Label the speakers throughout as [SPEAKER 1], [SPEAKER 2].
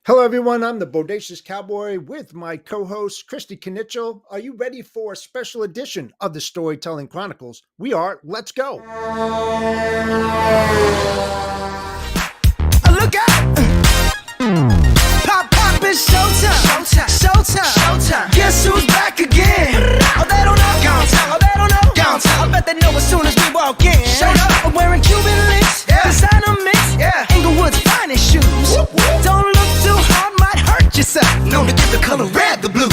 [SPEAKER 1] Hello, everyone. I'm the Bodacious Cowboy with my co-host, Christy Knichel. Are you ready for a special edition of the Storytelling Chronicles? We are. Let's go.
[SPEAKER 2] Look out! Pop, pop, it's showtime. Showtime. Showtime. Guess who's back again? Oh, they don't know. Gone time. Oh, they don't know. Gone time. I bet they know as soon as we walk in. Showed up. I'm wearing Cuban links. Yeah. Designer mix. Yeah. Inglewood's finest shoes. Whoop, whoop. Don't look too hard, might hurt yourself. Known to give the color red the blues.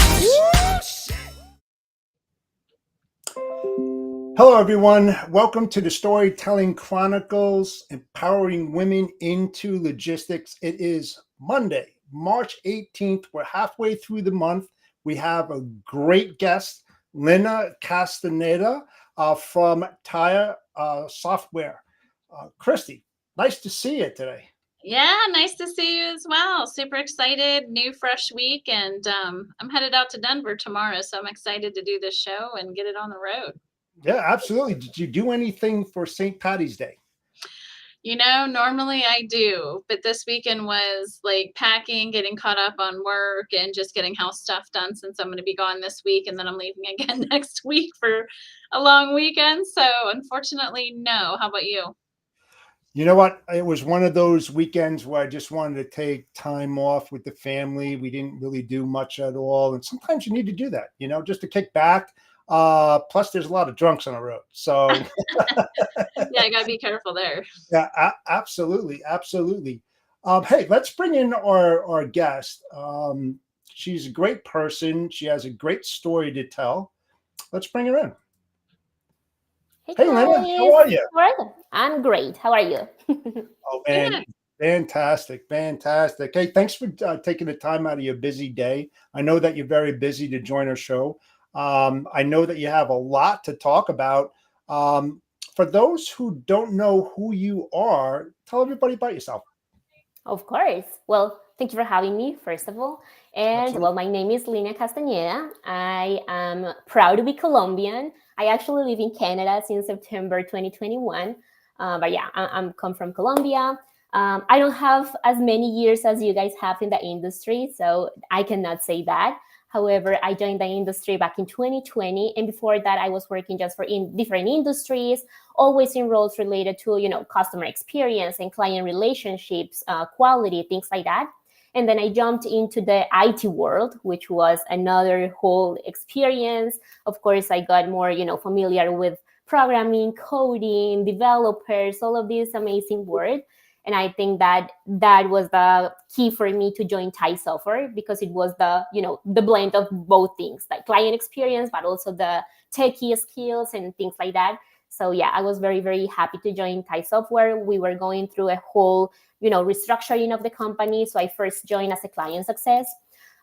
[SPEAKER 1] Hello, everyone. Welcome to the Storytelling Chronicles, empowering women into logistics. It is Monday, March 18th. We're halfway through the month. We have a great guest, Lina Castaneda from TAI Software. Christy, nice to see you today.
[SPEAKER 3] Yeah, nice to see you as well. Super excited, new fresh week, and I'm headed out to Denver tomorrow, so I'm excited to do this show and get it on the road.
[SPEAKER 1] Yeah, absolutely. Did you do anything for St. Patty's Day?
[SPEAKER 3] You know, normally I do, but this weekend was like packing, getting caught up on work, and just getting house stuff done since I'm going to be gone this week, and then I'm leaving again next week for a long weekend. So unfortunately, no. How about you?
[SPEAKER 1] You know what? It was one of those weekends where I just wanted to take time off with the family. We didn't really do much at all. And sometimes you need to do that, just to kick back. Plus, there's a lot of drunks on the road. So,
[SPEAKER 3] Yeah, I got to be careful there.
[SPEAKER 1] Yeah, absolutely. Absolutely. Hey, let's bring in our guest. She's a great person. She has a great story to tell. Let's bring her in. Hey, Lina, how are you?
[SPEAKER 4] I'm great. How are you?
[SPEAKER 1] Oh, man. Fantastic. Hey, thanks for taking the time out of your busy day. I know that you're very busy to join our show. I know that you have a lot to talk about. For those who don't know who you are, tell everybody about yourself.
[SPEAKER 4] Of course. Well, thank you for having me, first of all. And
[SPEAKER 1] Absolutely.
[SPEAKER 4] well, my name is Lina Castaneda. I am proud to be Colombian. I actually live in Canada since September 2021. But yeah, I'm come from Colombia. I don't have as many years as you guys have in the industry, so I cannot say that. However, I joined the industry back in 2020. And before that, I was working just for different industries, always in roles related to, customer experience and client relationships, quality, things like that. And then I jumped into the IT world, which was another whole experience. Of course, I got more, familiar with programming, coding, developers, all of these amazing words. And I think that was the key for me to join TAI Software, because it was the blend of both things, like client experience, but also the techie skills and things like that. So yeah, I was very, very happy to join TAI Software. We were going through a whole, restructuring of the company. So I first joined as a client success.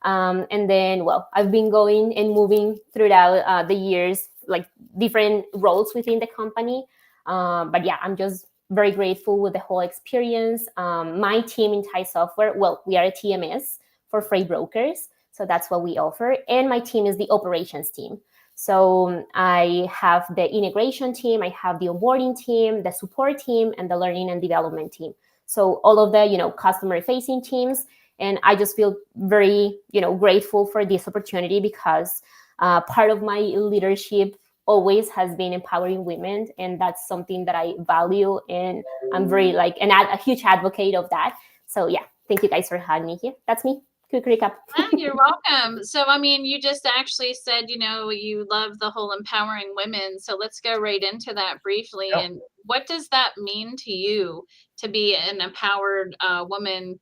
[SPEAKER 4] And then, well, I've been going and moving throughout the years, like different roles within the company. But yeah, I'm just very grateful with the whole experience. My team in TAI Software, well, we are a TMS for freight brokers. So that's what we offer. And my team is the operations team. So I have the integration team, I have the onboarding team, the support team, and the learning and development team. So all of the, customer facing teams. And I just feel very, grateful for this opportunity, because part of my leadership always has been empowering women, and that's something that I value, and I'm very a huge advocate of that. So yeah, thank you guys for having me here. That's me. Quick recap.
[SPEAKER 3] You're welcome. So I mean, you just actually said you love the whole empowering women, so let's go right into that briefly.
[SPEAKER 1] Yep.
[SPEAKER 3] And what does that mean to you to be an empowered woman,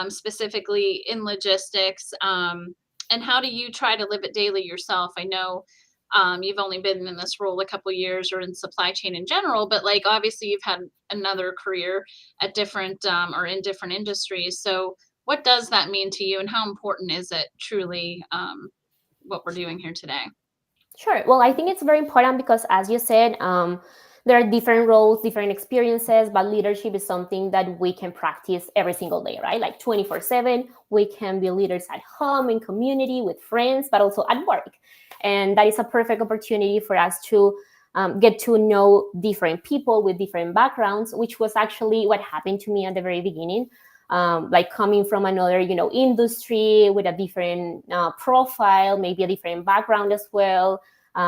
[SPEAKER 3] specifically in logistics, and how do you try to live it daily yourself? I know you've only been in this role a couple of years, or in supply chain in general, but obviously you've had another career at different or in different industries. So what does that mean to you, and how important is it truly what we're doing here today?
[SPEAKER 4] Sure. Well, I think it's very important because, as you said, there are different roles, different experiences, but leadership is something that we can practice every single day, right? Like 24/7, we can be leaders at home, in community, with friends, but also at work. And that is a perfect opportunity for us to get to know different people with different backgrounds, which was actually what happened to me at the very beginning. like coming from another, industry with a different profile, maybe a different background as well.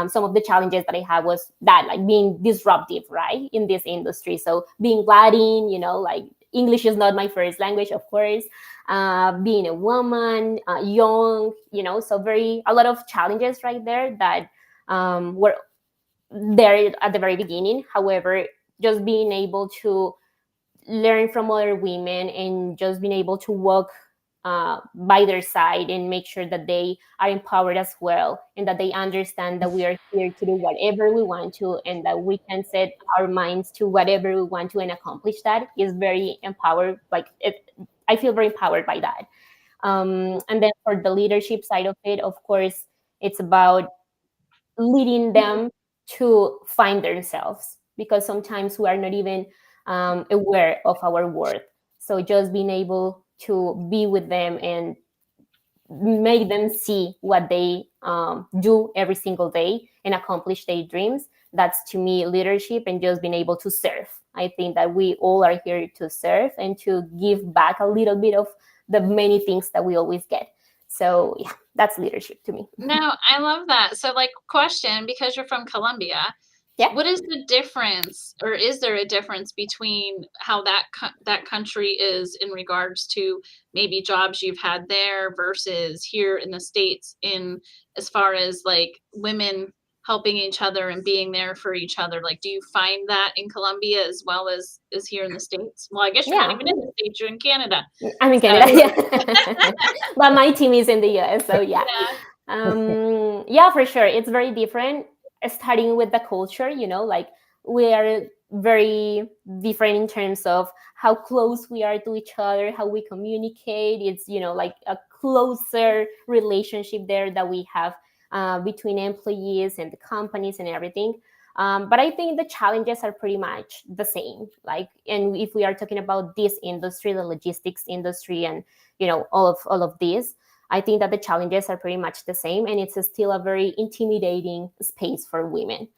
[SPEAKER 4] Some of the challenges that I had was that, like being disruptive, right, in this industry. So being Latin, like English is not my first language, of course. Being a woman, young, so a lot of challenges right there that were there at the very beginning. However, just being able to learn from other women and just being able to walk by their side and make sure that they are empowered as well, and that they understand that we are here to do whatever we want to, and that we can set our minds to whatever we want to and accomplish that, is very empowered. I feel very empowered by that. And then for the leadership side of it, of course, it's about leading them to find themselves, because sometimes we are not even aware of our worth. So just being able to be with them and make them see what they do every single day and accomplish their dreams, that's to me leadership. And just being able to serve. I think that we all are here to serve and to give back a little bit of the many things that we always get. So yeah, that's leadership to me.
[SPEAKER 3] No, I love that. So, like, question, because you're from Colombia,
[SPEAKER 4] Yeah.
[SPEAKER 3] what is the difference, or is there a difference between how that country is in regards to maybe jobs you've had there versus here in the States, in as far as like women helping each other and being there for each other? Like, do you find that in Colombia as well as here in the States? Well, I guess you're not
[SPEAKER 4] Yeah.
[SPEAKER 3] even in the States, you're in Canada.
[SPEAKER 4] I'm in Canada, yeah. But my team is in the US, so yeah.
[SPEAKER 3] Yeah.
[SPEAKER 4] Yeah, for sure. It's very different, starting with the culture, like we are very different in terms of how close we are to each other, how we communicate. It's, like a closer relationship there that we have between employees and the companies and everything. But I think the challenges are pretty much the same. And if we are talking about this industry, the logistics industry, and all of this, I think that the challenges are pretty much the same, and it's still a very intimidating space for women.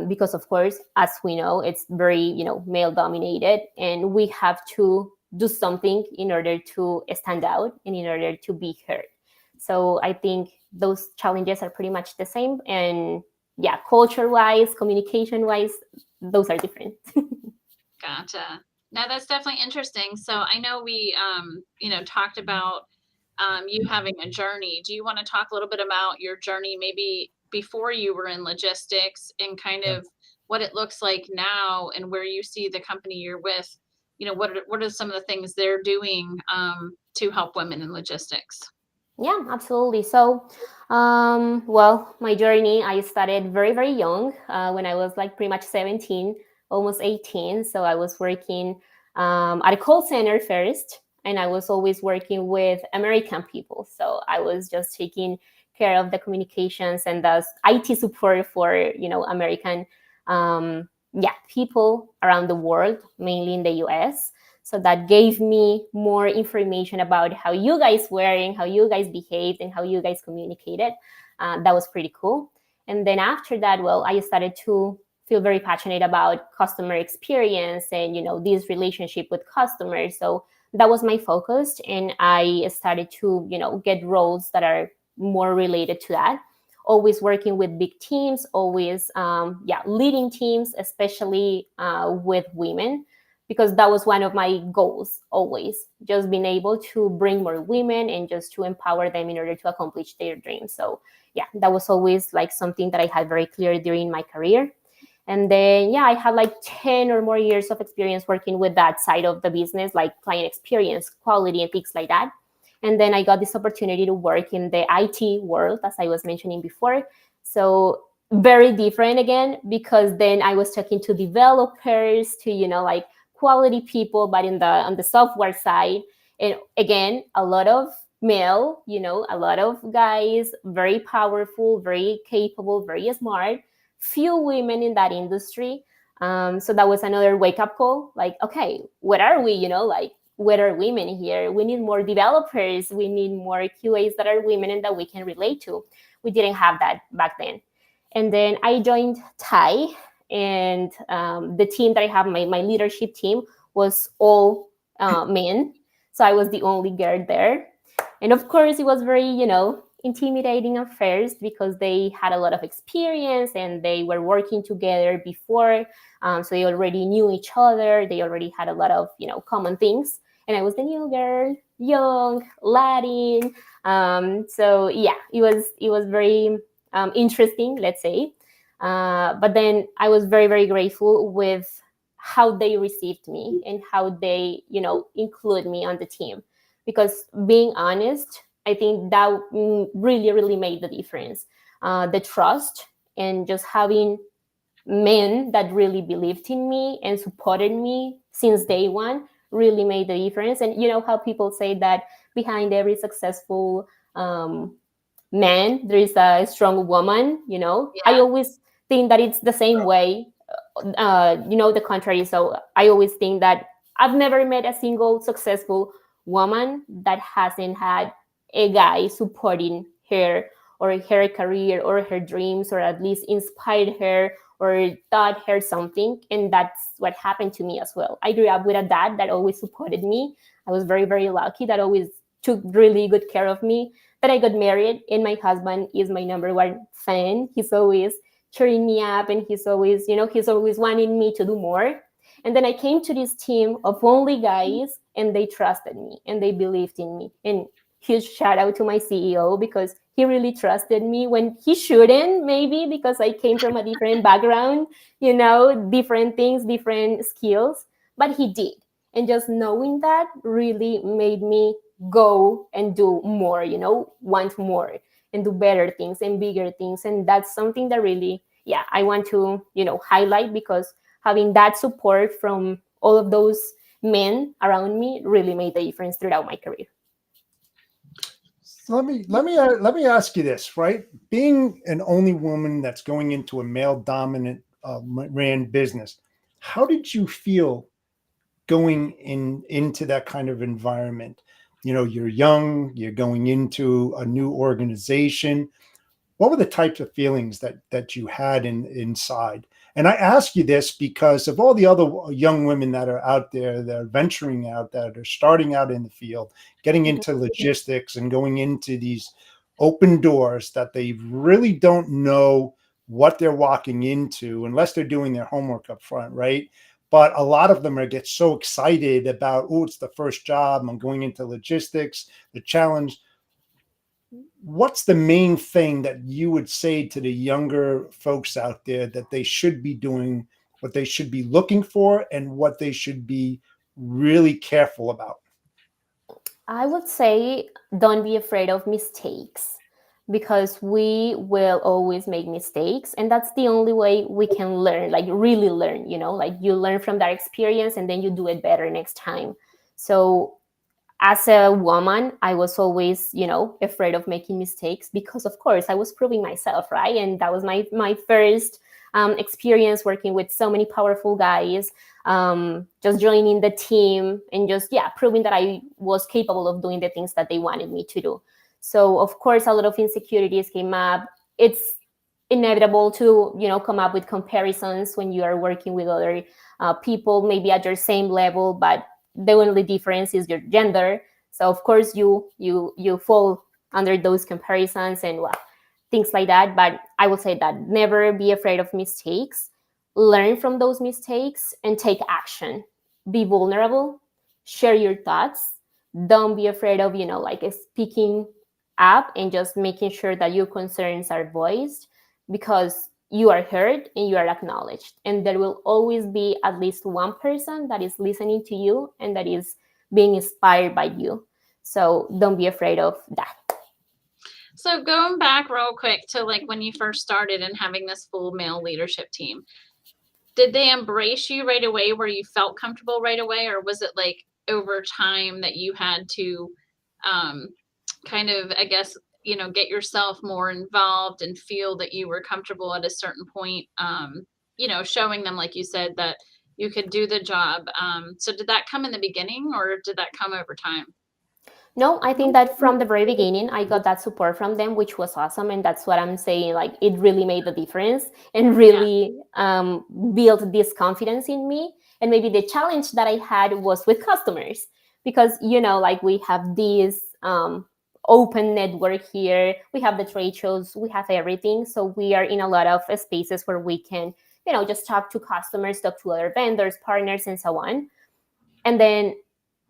[SPEAKER 4] Because of course, as we know, it's very, male dominated, and we have to do something in order to stand out and in order to be heard. So I think those challenges are pretty much the same. And yeah, culture-wise, communication-wise, those are different.
[SPEAKER 3] Gotcha. Now that's definitely interesting. So I know we, talked about you having a journey. Do you want to talk a little bit about your journey, maybe before you were in logistics, and kind of what it looks like now, and where you see the company you're with? What are some of the things they're doing to help women in logistics?
[SPEAKER 4] Yeah, absolutely. So, well, my journey, I started very, very young, when I was like pretty much 17, almost 18. So I was working at a call center first, and I was always working with American people. So I was just taking care of the communications and the IT support for, American, people around the world, mainly in the US. So that gave me more information about how you guys were and how you guys behaved and how you guys communicated. That was pretty cool. And then after that, well, I started to feel very passionate about customer experience and, this relationship with customers. So that was my focus. And I started to, get roles that are more related to that. Always working with big teams, always, leading teams, especially with women, because that was one of my goals, always just being able to bring more women and just to empower them in order to accomplish their dreams. So yeah, that was always like something that I had very clear during my career. And then, I had like 10 or more years of experience working with that side of the business, like client experience, quality, and things like that. And then I got this opportunity to work in the IT world, as I was mentioning before. So very different again, because then I was talking to developers, to, like quality people, but on the software side. And again, a lot of male, a lot of guys, very powerful, very capable, very smart, few women in that industry. So that was another wake-up call. Like, okay, what are we, like, what are women here? We need more developers. We need more QAs that are women and that we can relate to. We didn't have that back then. And then I joined TAI, and the team that I have, my leadership team, was all men. So I was the only girl there. And of course, it was very, intimidating at first because they had a lot of experience and they were working together before. So they already knew each other. They already had a lot of, common things. And I was the new girl, young, Latin. So yeah, it was very interesting, let's say. But then I was very, very grateful with how they received me and how they, include me on the team. Because being honest, I think that really, really made the difference. The trust and just having men that really believed in me and supported me since day one really made the difference. And you know how people say that behind every successful man, there is a strong woman, I
[SPEAKER 3] Yeah.
[SPEAKER 4] always think that it's the same way, the contrary. So I always think that I've never met a single successful woman that hasn't had a guy supporting her or her career or her dreams, or at least inspired her or taught her something. And that's what happened to me as well. I grew up with a dad that always supported me. I was very, very lucky that always took really good care of me. That I got married, and my husband is my number one fan. He's always cheering me up, and he's always wanting me to do more. And then I came to this team of only guys, and they trusted me and they believed in me. And huge shout out to my CEO, because he really trusted me when he shouldn't, maybe because I came from a different background, different things, different skills, but he did. And just knowing that really made me go and do more, want more and do better things and bigger things. And that's something that really, yeah, I want to, highlight, because having that support from all of those men around me really made a difference throughout my career.
[SPEAKER 1] So let me ask you this, right? Being an only woman that's going into a male dominant ran business, how did you feel going into that kind of environment? You're young, you're going into a new organization. What were the types of feelings that you had inside? And I ask you this because of all the other young women that are out there that are venturing out, that are starting out in the field, getting into logistics and going into these open doors that they really don't know what they're walking into unless they're doing their homework up front, right? But a lot of them get so excited about, oh, it's the first job, I'm going into logistics, the challenge. What's the main thing that you would say to the younger folks out there that they should be doing, what they should be looking for, and what they should be really careful about?
[SPEAKER 4] I would say don't be afraid of mistakes, because we will always make mistakes, and that's the only way we can learn, like really learn, like you learn from that experience and then you do it better next time. So as a woman, I was always, afraid of making mistakes, because of course I was proving myself, right? And that was my first experience working with so many powerful guys, just joining the team and just, yeah, proving that I was capable of doing the things that they wanted me to do. So of course, a lot of insecurities came up. It's inevitable to, come up with comparisons when you are working with other people, maybe at your same level, but the only difference is your gender. So of course you fall under those comparisons and, well, things like that. But I will say that never be afraid of mistakes. Learn from those mistakes and take action. Be vulnerable. Share your thoughts. Don't be afraid of, like speaking up and just making sure that your concerns are voiced, because you are heard and you are acknowledged. And there will always be at least one person that is listening to you and that is being inspired by you. So don't be afraid of that.
[SPEAKER 3] So going back real quick to like when you first started and having this full male leadership team, did they embrace you right away where you felt comfortable right away? Or was it like over time that you had to um, kind of, I guess, get yourself more involved and feel that you were comfortable at a certain point, showing them, like you said, that you could do the job. So did that come in the beginning or did that come over time?
[SPEAKER 4] No, I think that from the very beginning, I got that support from them, which was awesome. And that's what I'm saying. Like, it really made the difference and really built this confidence in me. And maybe the challenge that I had was with customers, because like we have this open network here, we have the trade shows, we have everything, so we are in a lot of spaces where we can just talk to customers, talk to other vendors, partners, and so on. And then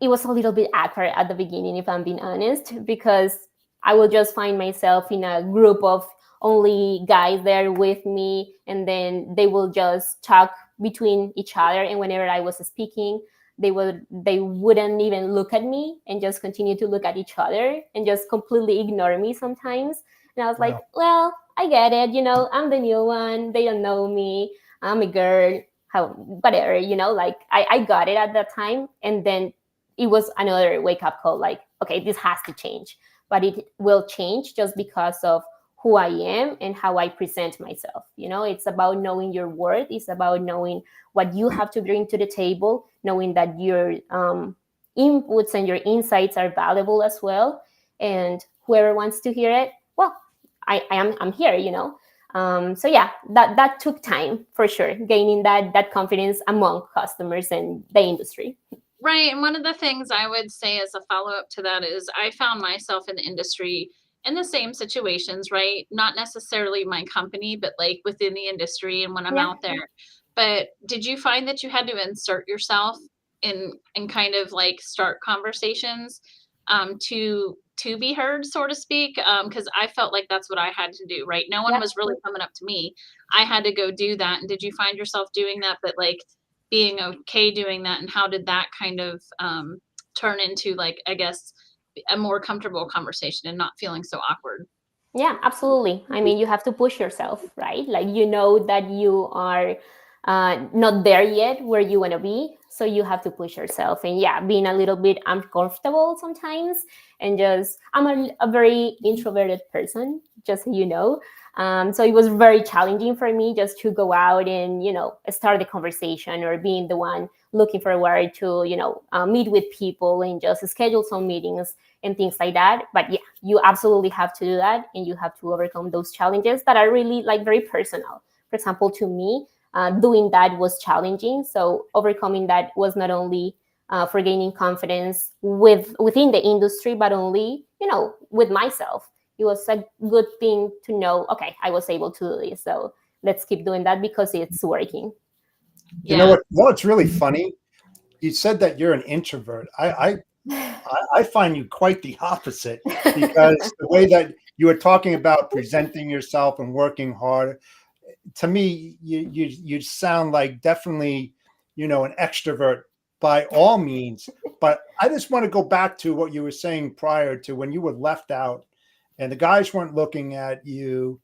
[SPEAKER 4] it was a little bit awkward at the beginning, if I'm being honest, because I will just find myself in a group of only guys there with me, and then they will just talk between each other. And whenever I was speaking, they wouldn't even look at me and just continue to look at each other and just completely ignore me sometimes. And I was like,
[SPEAKER 1] Wow.
[SPEAKER 4] well, I get it. I'm the new one. They don't know me. I'm a girl. How whatever. Like I got it at that time, and then it was another wake up call. Like, okay, this has to change, but it will change just because of who I am and how I present myself. It's about knowing your worth. It's about knowing what you have to bring to the table, knowing that your inputs and your insights are valuable as well. And whoever wants to hear it, well, I'm here. So yeah, that took time for sure, gaining that confidence among customers and the industry.
[SPEAKER 3] Right. And one of the things I would say as a follow up to that is I found myself in the industry in the same situations, right? Not necessarily my company, but like within the industry and when I'm
[SPEAKER 4] Yeah.
[SPEAKER 3] out there. But did you find that you had to insert yourself in and kind of like start conversations to be heard, so to speak? Because I felt like that's what I had to do, right? No one
[SPEAKER 4] Yeah.
[SPEAKER 3] was really coming up to me. I had to go do that. And did you find yourself doing that, but like being okay doing that, and how did that kind of turn into, like, I guess, a more comfortable conversation and not feeling so awkward?
[SPEAKER 4] Yeah, absolutely. I mean, you have to push yourself, right? Like, that you are not there yet where you want to be. So you have to push yourself. And yeah, being a little bit uncomfortable sometimes. And I'm a very introverted person, just so you know. So it was very challenging for me just to go out and, start the conversation or being the one looking forward to, meet with people and just schedule some meetings and things like that. But yeah, you absolutely have to do that, and you have to overcome those challenges that are really like very personal. For example, to me, doing that was challenging. So overcoming that was not only for gaining confidence within the industry, but only with myself. It was a good thing to know. Okay, I was able to do this, so let's keep doing that because it's working.
[SPEAKER 1] You know
[SPEAKER 3] Yeah.
[SPEAKER 1] what? Well, it's really funny. You said that you're an introvert. I find you quite the opposite, because the way that you were talking about presenting yourself and working hard, to me, you sound like definitely, an extrovert by all means. But I just want to go back to what you were saying prior to when you were left out and the guys weren't looking at you.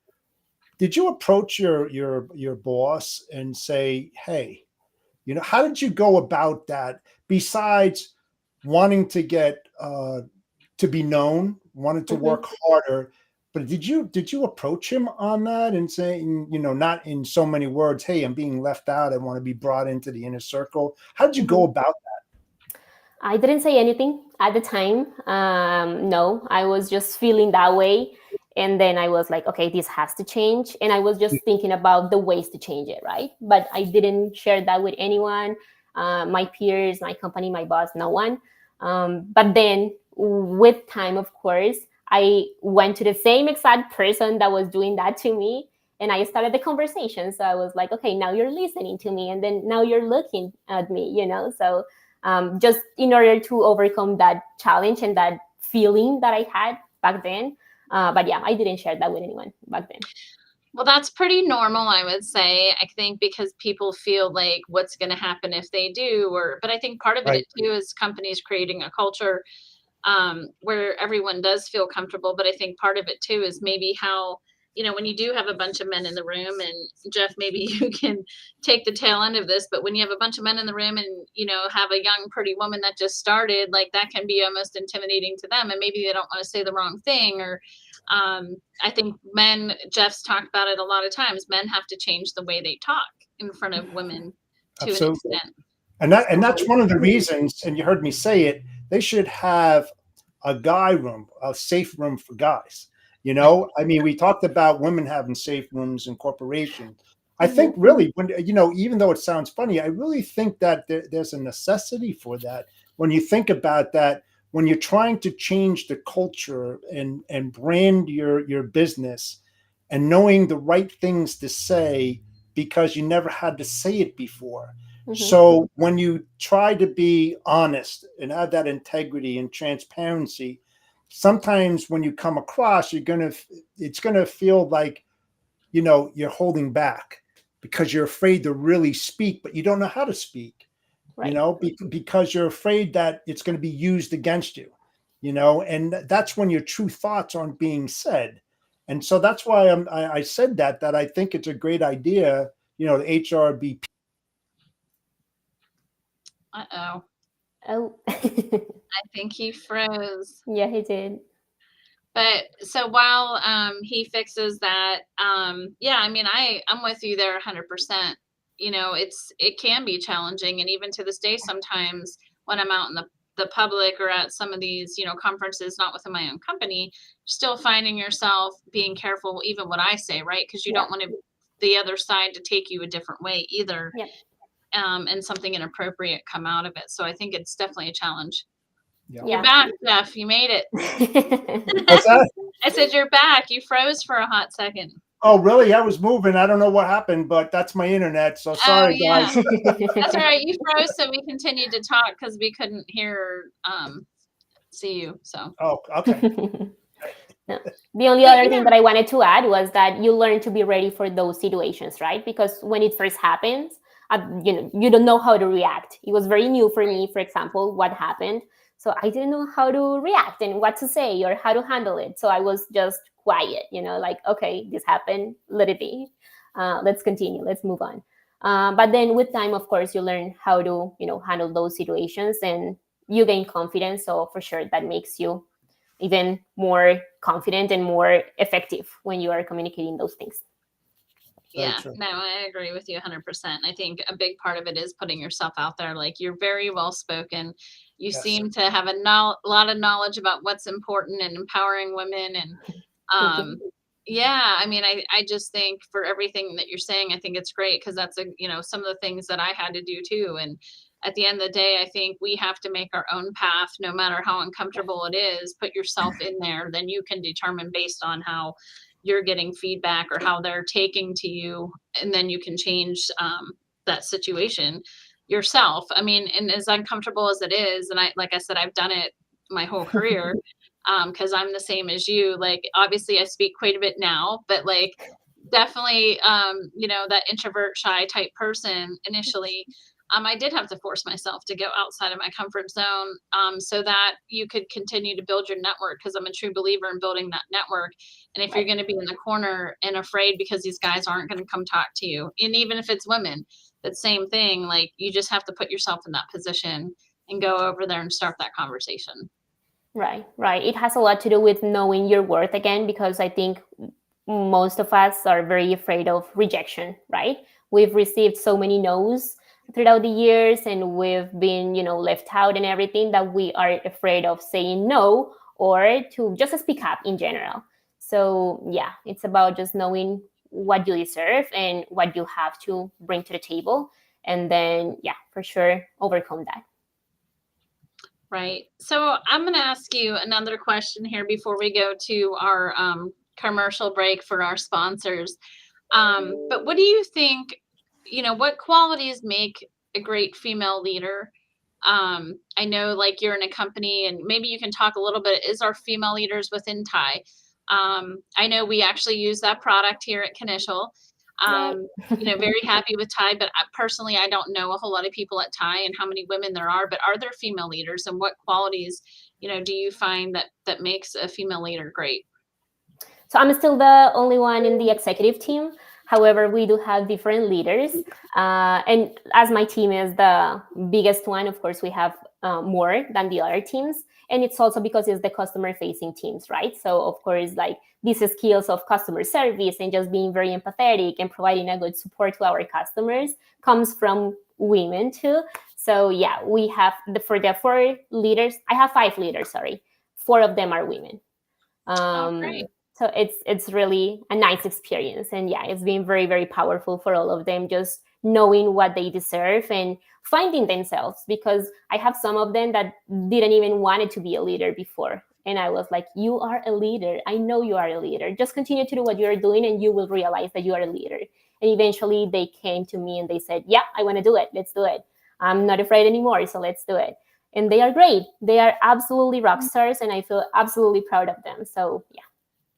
[SPEAKER 1] Did you approach your boss and say, "Hey, how did you go about that besides wanting to get to be known, wanted to
[SPEAKER 4] Mhm.
[SPEAKER 1] work harder?" But did you approach him on that and say, not in so many words, "Hey, I'm being left out. I want to be brought into the inner circle." How did you go
[SPEAKER 4] Mhm.
[SPEAKER 1] about
[SPEAKER 4] I didn't say anything at the time. No, I was just feeling that way. And then I was like, okay, this has to change. And I was
[SPEAKER 1] that?
[SPEAKER 4] just thinking about the ways to change it, right? But I didn't share that with anyone, my peers, my company, my boss, no one. But then with time, of course, I went to the same exact person that was doing that to me. And I started the conversation. So I was like, okay, now you're listening to me. And then now you're looking at me. So just in order to overcome that challenge and that feeling that I had back then. But yeah, I didn't share that with anyone back then.
[SPEAKER 3] Well, that's pretty normal, I would say. I think because people feel like what's going to happen if they do, but I think part of
[SPEAKER 1] Right.
[SPEAKER 3] it too is companies creating a culture where everyone does feel comfortable. But I think part of it too is maybe how, when you do have a bunch of men in the room, and Jeff, maybe you can take the tail end of this, but when you have a bunch of men in the room and, have a young, pretty woman that just started, like that can be almost intimidating to them. And maybe they don't want to say the wrong thing, or I think Jeff's talked about it a lot of times, men have to change the way they talk in front of women to an
[SPEAKER 1] Absolutely.
[SPEAKER 3] extent.
[SPEAKER 1] And that's one of the reasons, and you heard me say it, they should have a guy room, a safe room for guys. I mean, we talked about women having safe rooms in corporations. I think
[SPEAKER 4] Mhm.
[SPEAKER 1] really, when even though it sounds funny, I really think that there's a necessity for that when you think about that, when you're trying to change the culture and brand your business and knowing the right things to say because you never had to say it before. So when you try to be honest and have that integrity and transparency, sometimes when you come across, it's gonna feel like, you're holding back because you're afraid to really speak, but you don't know how to speak,
[SPEAKER 4] Right.
[SPEAKER 1] because you're afraid that it's going to be used against you, and that's when your true thoughts aren't being said. And so that's why I said that I think it's a great idea, the HRBP.
[SPEAKER 3] Uh-oh.
[SPEAKER 4] Oh.
[SPEAKER 3] I think he froze.
[SPEAKER 4] Yeah, he did.
[SPEAKER 3] But so while he fixes that, yeah, I mean, I'm with you there 100%. It can be challenging, and even to this day, sometimes when I'm out in the public or at some of these, conferences, not within my own company, still finding yourself being careful, even what I say, right? Because you
[SPEAKER 4] Yeah.
[SPEAKER 3] don't want the other side to take you a different way either,
[SPEAKER 4] Yeah.
[SPEAKER 3] and something inappropriate come out of it. So I think it's definitely a challenge.
[SPEAKER 1] Yeah.
[SPEAKER 3] You're back, Jeff. You made it.
[SPEAKER 1] What's that?
[SPEAKER 3] I said you're back. You froze for a hot second.
[SPEAKER 1] Oh, really? I was moving. I don't know what happened, but that's my internet. So
[SPEAKER 3] Oh,
[SPEAKER 1] sorry,
[SPEAKER 3] yeah.
[SPEAKER 1] guys.
[SPEAKER 3] That's all right. You froze, so we continued to talk because we couldn't see you. So.
[SPEAKER 1] Oh, okay.
[SPEAKER 4] No. The only other thing that I wanted to add was that you learn to be ready for those situations, right? Because when it first happens, you don't know how to react. It was very new for me, for example, what happened. So I didn't know how to react and what to say or how to handle it. So I was just quiet, like, okay, this happened, let it be. Let's continue, let's move on. But then with time, of course, you learn how to, handle those situations and you gain confidence. So for sure, that makes you even more confident and more effective when you are communicating those things.
[SPEAKER 3] Yeah, no, I agree with you 100%. I think a big part of it is putting yourself out there. Like, you're very well spoken. You
[SPEAKER 1] Yes.
[SPEAKER 3] seem to have a lot of knowledge about what's important and empowering women. And yeah, I mean, I just think for everything that you're saying, I think it's great because that's some of the things that I had to do too. And at the end of the day, I think we have to make our own path, no matter how uncomfortable it is. Put yourself in there, then you can determine based on how you're getting feedback or how they're taking to you, and then you can change that situation yourself. I mean, and as uncomfortable as it is, and like I said, I've done it my whole career, because I'm the same as you. Like, obviously I speak quite a bit now, but like, definitely, that introvert, shy type person initially, I did have to force myself to go outside of my comfort zone, so that you could continue to build your network, because I'm a true believer in building that network. And if you're going to be in the corner and afraid because these guys aren't going to come talk to you, and even if it's women, that same thing, like, you just have to put yourself in that position and go over there and start that conversation.
[SPEAKER 4] Right. It has a lot to do with knowing your worth again, because I think most of us are very afraid of rejection, right? We've received so many no's throughout the years and we've been, left out and everything, that we are afraid of saying no or to just speak up in general. So yeah, it's about just knowing what you deserve and what you have to bring to the table. And then, yeah, for sure, overcome that.
[SPEAKER 3] Right. So I'm going to ask you another question here before we go to our commercial break for our sponsors. But what do you think, what qualities make a great female leader? I know, like, you're in a company, and maybe you can talk a little bit, is our female leaders within TAI? I know we actually use that product here at Knichel. Very happy with TAI, but personally, I don't know a whole lot of people at TAI and how many women there are, but are there female leaders, and what qualities, do you find that makes a female leader great?
[SPEAKER 4] So I'm still the only one in the executive team. However, we do have different leaders. And as my team is the biggest one, of course, we have more than the other teams. And it's also because it's the customer facing teams, right? So of course, like, these skills of customer service and just being very empathetic and providing a good support to our customers comes from women too. So yeah, we have for the 4 leaders, I have 5 leaders, sorry. 4 of them are women.
[SPEAKER 3] Great.
[SPEAKER 4] So it's really a nice experience. And yeah, it's been very, very powerful for all of them, just knowing what they deserve and finding themselves, because I have some of them that didn't even want to be a leader before. And I was like, you are a leader. I know you are a leader. Just continue to do what you're doing and you will realize that you are a leader. And eventually they came to me and they said, yeah, I want to do it. Let's do it. I'm not afraid anymore. So let's do it. And they are great. They are absolutely rock stars. And I feel absolutely proud of them. So yeah.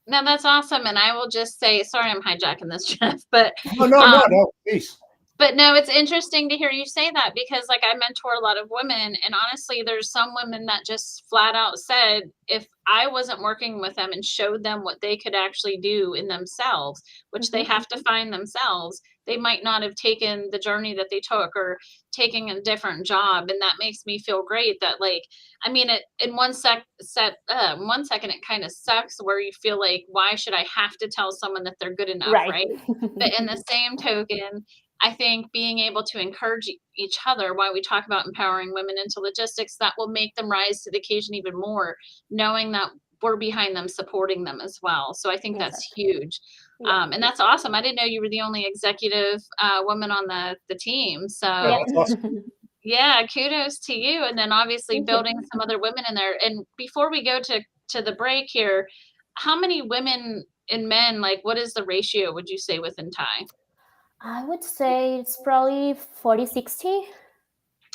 [SPEAKER 3] No, that's awesome. And I will just say, sorry, I'm hijacking this, Jeff, but
[SPEAKER 1] No, please.
[SPEAKER 3] But no, it's interesting to hear you say that, because like I mentor a lot of women, and honestly, there's some women that just flat out said, if I wasn't working with them and showed them what they could actually do in themselves, which they have to find themselves, they might not have taken the journey that they took or taking a different job. And that makes me feel great that, like, I mean, it in one second, it kind of sucks where you feel like, why should I have to tell someone that they're good enough, right? But in the same token, I think being able to encourage each other, while we talk about empowering women into logistics, that will make them rise to the occasion even more, knowing that we're behind them, supporting them as well. So I think that's huge.
[SPEAKER 4] Yeah.
[SPEAKER 3] And that's awesome. I didn't know you were the only executive woman on the team. So
[SPEAKER 1] Yeah, that's awesome.
[SPEAKER 3] yeah, kudos to you. And then obviously
[SPEAKER 4] Thank you.
[SPEAKER 3] building some other women in there. And before we go to the break here, how many women and men, like what is the ratio, would you say, within TAI?
[SPEAKER 4] I would say it's probably 40-60.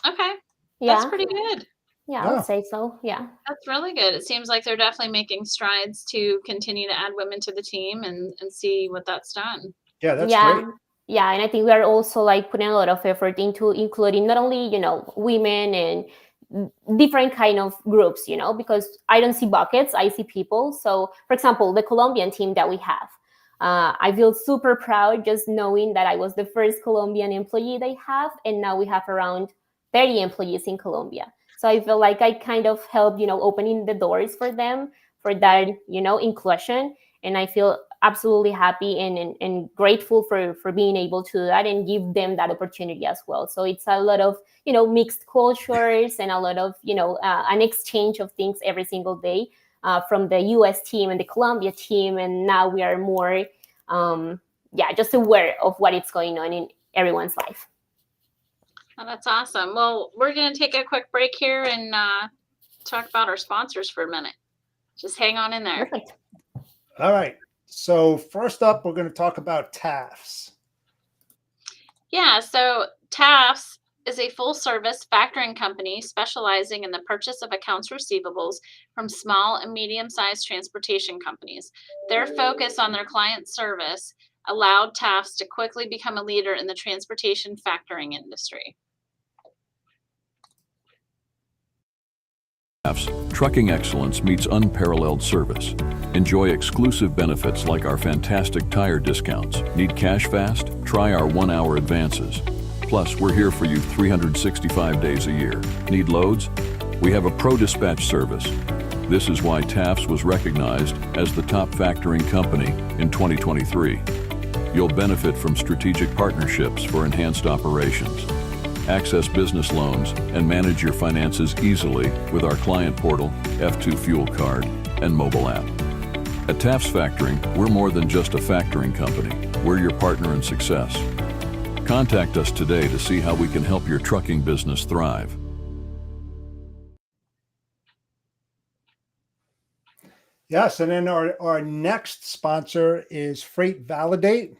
[SPEAKER 3] Okay.
[SPEAKER 4] Yeah.
[SPEAKER 3] That's pretty good.
[SPEAKER 4] Yeah, I
[SPEAKER 1] Yeah.
[SPEAKER 4] would say so. Yeah.
[SPEAKER 3] That's really good. It seems like they're definitely making strides to continue to add women to the team and see what that's done.
[SPEAKER 1] Yeah, that's
[SPEAKER 4] Yeah.
[SPEAKER 1] great.
[SPEAKER 4] Yeah. And I think we are also like putting a lot of effort into including not only, women and different kind of groups, because I don't see buckets, I see people. So for example, the Colombian team that we have, I feel super proud just knowing that I was the first Colombian employee they have. And now we have around 30 employees in Colombia. So I feel like I kind of helped, opening the doors for them for that, inclusion. And I feel absolutely happy and grateful for being able to do that and give them that opportunity as well. So it's a lot of, mixed cultures and a lot of, an exchange of things every single day. From the US team and the Colombia team. And now we are more, just aware of what is going on in everyone's life.
[SPEAKER 3] Oh, that's awesome. Well, we're going to take a quick break here and talk about our sponsors for a minute. Just hang on in there.
[SPEAKER 4] Perfect.
[SPEAKER 1] All right. So first up, we're going to talk about TAFs.
[SPEAKER 3] Yeah, so TAFs is a full-service factoring company specializing in the purchase of accounts receivables from small and medium-sized transportation companies. Their focus on their client service allowed TAFs to quickly become a leader in the transportation factoring industry.
[SPEAKER 5] Trucking excellence meets unparalleled service. Enjoy exclusive benefits like our fantastic tire discounts. Need cash fast? Try our 1-hour advances. Plus, we're here for you 365 days a year. Need loads? We have a pro dispatch service. This is why TAFs was recognized as the top factoring company in 2023. You'll benefit from strategic partnerships for enhanced operations. Access business loans and manage your finances easily with our client portal, F2 Fuel Card, and mobile app. At TAFs Factoring, we're more than just a factoring company. We're your partner in success. Contact us today to see how we can help your trucking business thrive.
[SPEAKER 1] Yes, and then our next sponsor is Freight Validate.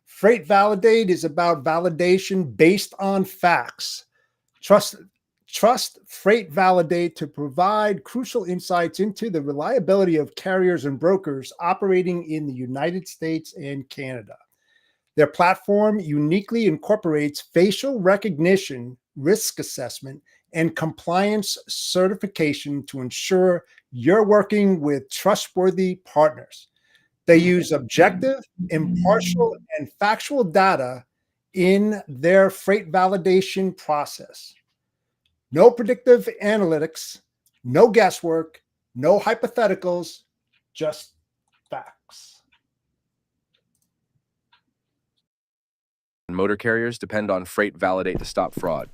[SPEAKER 1] Freight Validate is about validation based on facts. Trust Freight Validate to provide crucial insights into the reliability of carriers and brokers operating in the United States and Canada. Their platform uniquely incorporates facial recognition, risk assessment, and compliance certification to ensure you're working with trustworthy partners. They use objective, impartial, and factual data in their freight validation process. No predictive analytics, no guesswork, no hypotheticals, just facts.
[SPEAKER 6] Motor carriers depend on Freight Validate to stop fraud,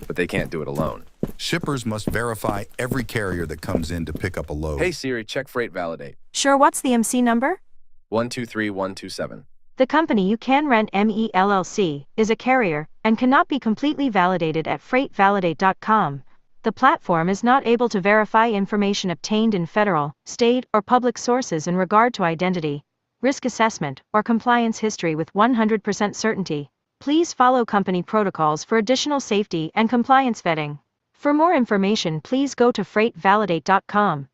[SPEAKER 6] but they can't do it alone. Shippers must verify every carrier that comes in to pick up a load.
[SPEAKER 7] Hey Siri, check freight validate.
[SPEAKER 8] Sure, what's the MC number?
[SPEAKER 7] 123127.
[SPEAKER 8] The company you can rent ME LLC is a carrier and cannot be completely validated at freightvalidate.com. The platform is not able to verify information obtained in federal, state, or public sources in regard to identity, risk assessment, or compliance history with 100% certainty. Please follow company protocols for additional safety and compliance vetting. For more information, please go to freightvalidate.com.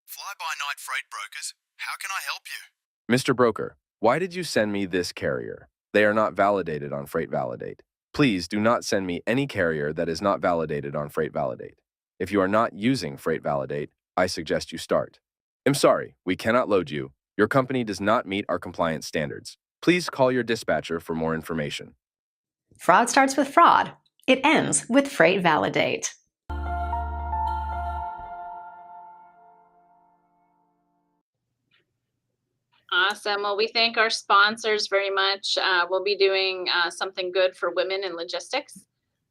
[SPEAKER 6] Fly-by-night freight brokers, how can I help you?
[SPEAKER 7] Mr. Broker, why did you send me this carrier? They are not validated on Freight Validate. Please do not send me any carrier that is not validated on Freight Validate. If you are not using Freight Validate, I suggest you start. I'm sorry, we cannot load you. Your company does not meet our compliance standards. Please call your dispatcher for more information.
[SPEAKER 9] Fraud starts with fraud. It ends with Freight Validate.
[SPEAKER 3] Awesome. Well, we thank our sponsors very much. We'll be doing something good for women in logistics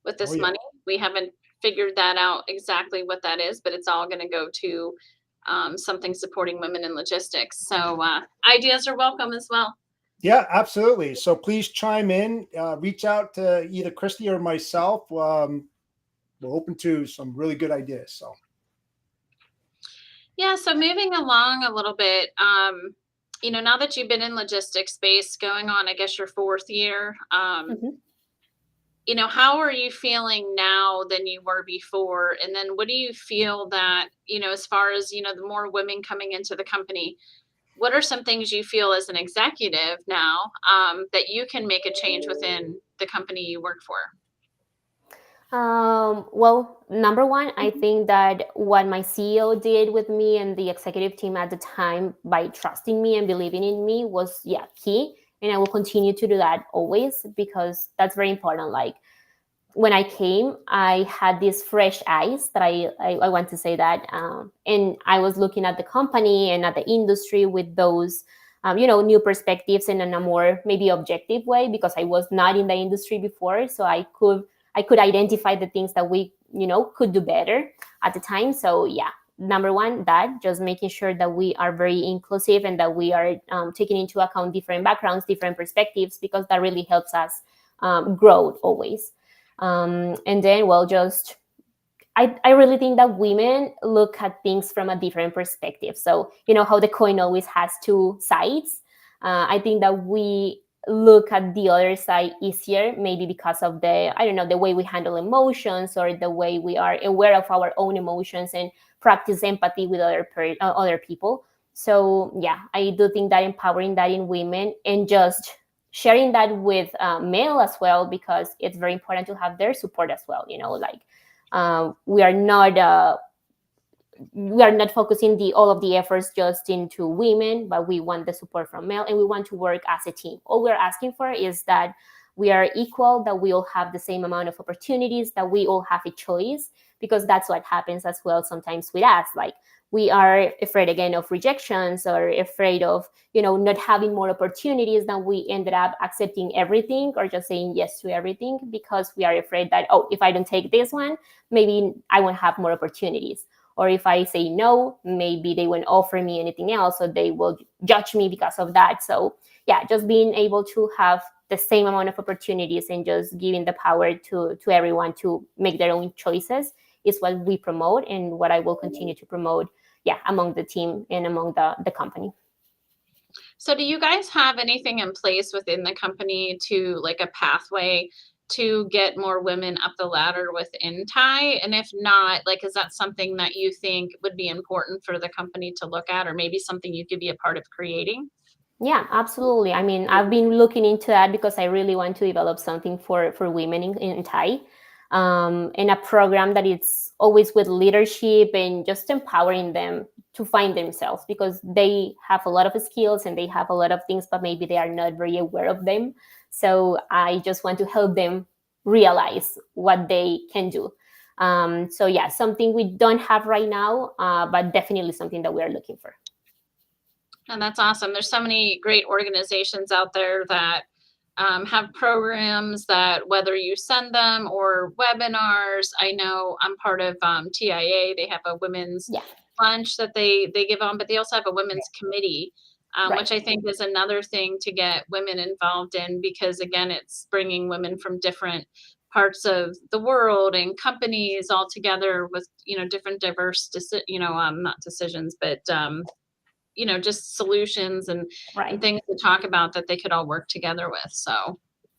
[SPEAKER 3] with this money. We haven't figured that out exactly what that is, but it's all going to go to something supporting women in logistics. So ideas are welcome as well.
[SPEAKER 1] Yeah, absolutely. So please chime in, reach out to either Christy or myself. We're open to some really good ideas. So
[SPEAKER 3] yeah, so moving along a little bit, you know, now that you've been in logistics space going on, I guess your 4th year, you know, how are you feeling now than you were before? And then what do you feel that, you know, as far as, you know, the more women coming into the company, what are some things you feel as an executive now that you can make a change within the company you work for?
[SPEAKER 4] Well, number one, I think that what my CEO did with me and the executive team at the time by trusting me and believing in me was, key. And I will continue to do that always because that's very important. Like when I came, I had these fresh eyes that I want to say that. And I was looking at the company and at the industry with those, new perspectives and in a more maybe objective way because I was not in the industry before. So I could identify the things that we, could do better at the time. So number one, that just making sure that we are very inclusive and that we are taking into account different backgrounds, different perspectives, because that really helps us grow always. And then, I really think that women look at things from a different perspective. So, how the coin always has two sides. I think that we look at the other side easier, maybe because of the way we handle emotions or the way we are aware of our own emotions and practice empathy with other people. So I do think that empowering that in women and just sharing that with male as well, because it's very important to have their support as well. We are not focusing all of the efforts just into women, but we want the support from male and we want to work as a team. All we're asking for is that we are equal, that we all have the same amount of opportunities, that we all have a choice, because that's what happens as well sometimes with us. Like we are afraid again of rejections or afraid of, not having more opportunities, than we ended up accepting everything or just saying yes to everything because we are afraid that, if I don't take this one, maybe I won't have more opportunities. Or if I say no, maybe they won't offer me anything else, so they will judge me because of that. So just being able to have the same amount of opportunities and just giving the power to everyone to make their own choices is what we promote and what I will continue to promote, among the team and among the company.
[SPEAKER 3] So do you guys have anything in place within the company to like a pathway to get more women up the ladder within TAI? And if not, is that something that you think would be important for the company to look at, or maybe something you could be a part of creating?
[SPEAKER 4] Yeah, absolutely. I mean, I've been looking into that because I really want to develop something for women in TAI, in a program that it's always with leadership and just empowering them to find themselves, because they have a lot of skills and they have a lot of things, but maybe they are not very aware of them. So I just want to help them realize what they can do. Something we don't have right now, but definitely something that we are looking for.
[SPEAKER 3] And that's awesome. There's so many great organizations out there that have programs that whether you send them or webinars. I know I'm part of TIA. They have a women's
[SPEAKER 4] Yeah.
[SPEAKER 3] lunch that they give on, but they also have a women's committee,
[SPEAKER 4] Right.
[SPEAKER 3] which I think is another thing to get women involved in, because again, it's bringing women from different parts of the world and companies all together with different diverse not decisions, but just solutions and
[SPEAKER 4] Right.
[SPEAKER 3] things to talk about that they could all work together with. So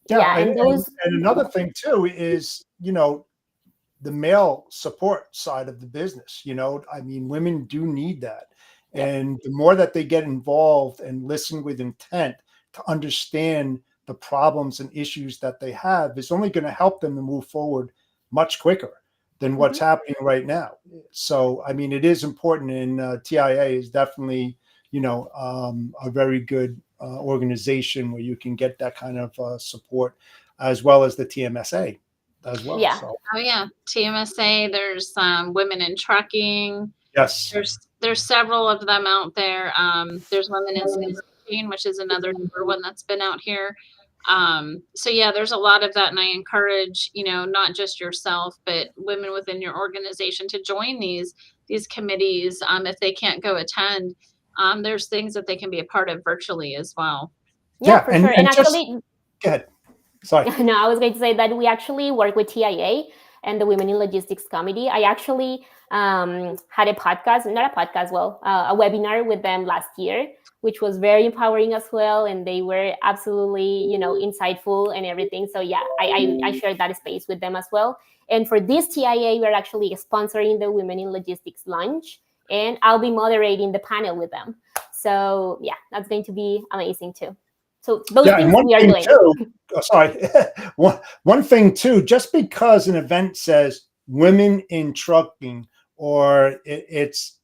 [SPEAKER 4] Yeah, and those
[SPEAKER 1] and another thing too is, the male support side of the business. I mean, women do need that.
[SPEAKER 4] Yeah.
[SPEAKER 1] And the more that they get involved and listen with intent to understand the problems and issues that they have, is only going to help them to move forward much quicker than what's happening right now. So, I mean, it is important, and TIA is definitely, a very good organization where you can get that kind of support, as well as the TMSA as well.
[SPEAKER 4] Yeah.
[SPEAKER 1] So,
[SPEAKER 3] oh yeah, TMSA. There's women in trucking.
[SPEAKER 1] yes.
[SPEAKER 3] There's several of them out there. There's women in space machine, which is another newer one that's been out here. So yeah, there's a lot of that, and I encourage not just yourself, but women within your organization to join these committees if they can't go attend. There's things that they can be a part of virtually as well.
[SPEAKER 4] Yeah, for sure. And
[SPEAKER 1] just
[SPEAKER 4] actually,
[SPEAKER 1] go ahead. Sorry.
[SPEAKER 4] no, I was going to say that we actually work with TIA and the Women in Logistics Committee. I actually had a podcast, not a podcast, well, a webinar with them last year, which was very empowering as well. And they were absolutely, insightful and everything. So yeah, I shared that space with them as well. And for this TIA, we're actually sponsoring the Women in Logistics lunch, and I'll be moderating the panel with them. So yeah, that's going to be amazing too. So those things we are doing.
[SPEAKER 1] One thing too, just because an event says women in trucking, or it's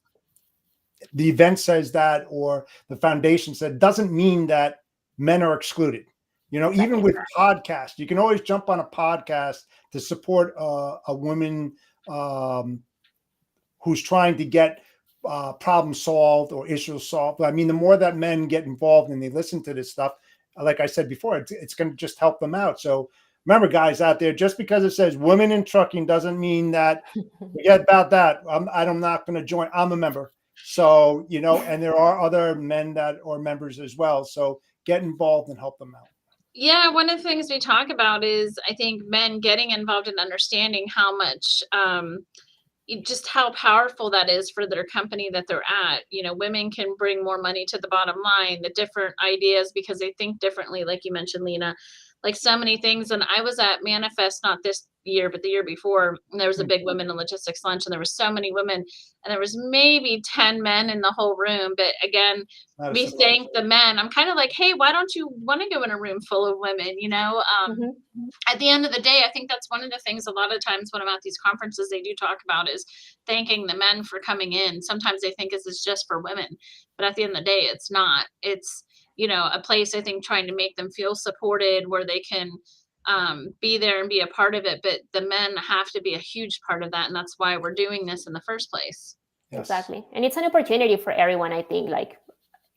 [SPEAKER 1] the event says that, or the foundation said, doesn't mean that men are excluded. Even with podcasts, you can always jump on a podcast to support a woman who's trying to get problems solved or issues solved. I mean, the more that men get involved and they listen to this stuff, like I said before, it's going to just help them out. So remember, guys out there, just because it says women in trucking doesn't mean that forget about that. I'm not going to join. I'm a member. So, and there are other men that are members as well. So get involved and help them out.
[SPEAKER 3] Yeah, one of the things we talk about is, I think, men getting involved and understanding how much just how powerful that is for their company that they're at. Women can bring more money to the bottom line, the different ideas, because they think differently, like you mentioned, Lina, like so many things. And I was at Manifest, not this year, but the year before, and there was a big women in logistics lunch, and there were so many women, and there was maybe 10 men in the whole room. But again, we thank the men. I'm kind of like, hey, why don't you want to go in a room full of women? At the end of the day, I think that's one of the things a lot of times when I'm at these conferences, they do talk about is thanking the men for coming in. Sometimes they think it's just for women, but at the end of the day, it's not. It's, a place, I think, trying to make them feel supported, where they can be there and be a part of it. But the men have to be a huge part of that. And that's why we're doing this in the first place.
[SPEAKER 1] Yes.
[SPEAKER 4] Exactly. And it's an opportunity for everyone, I think. Like,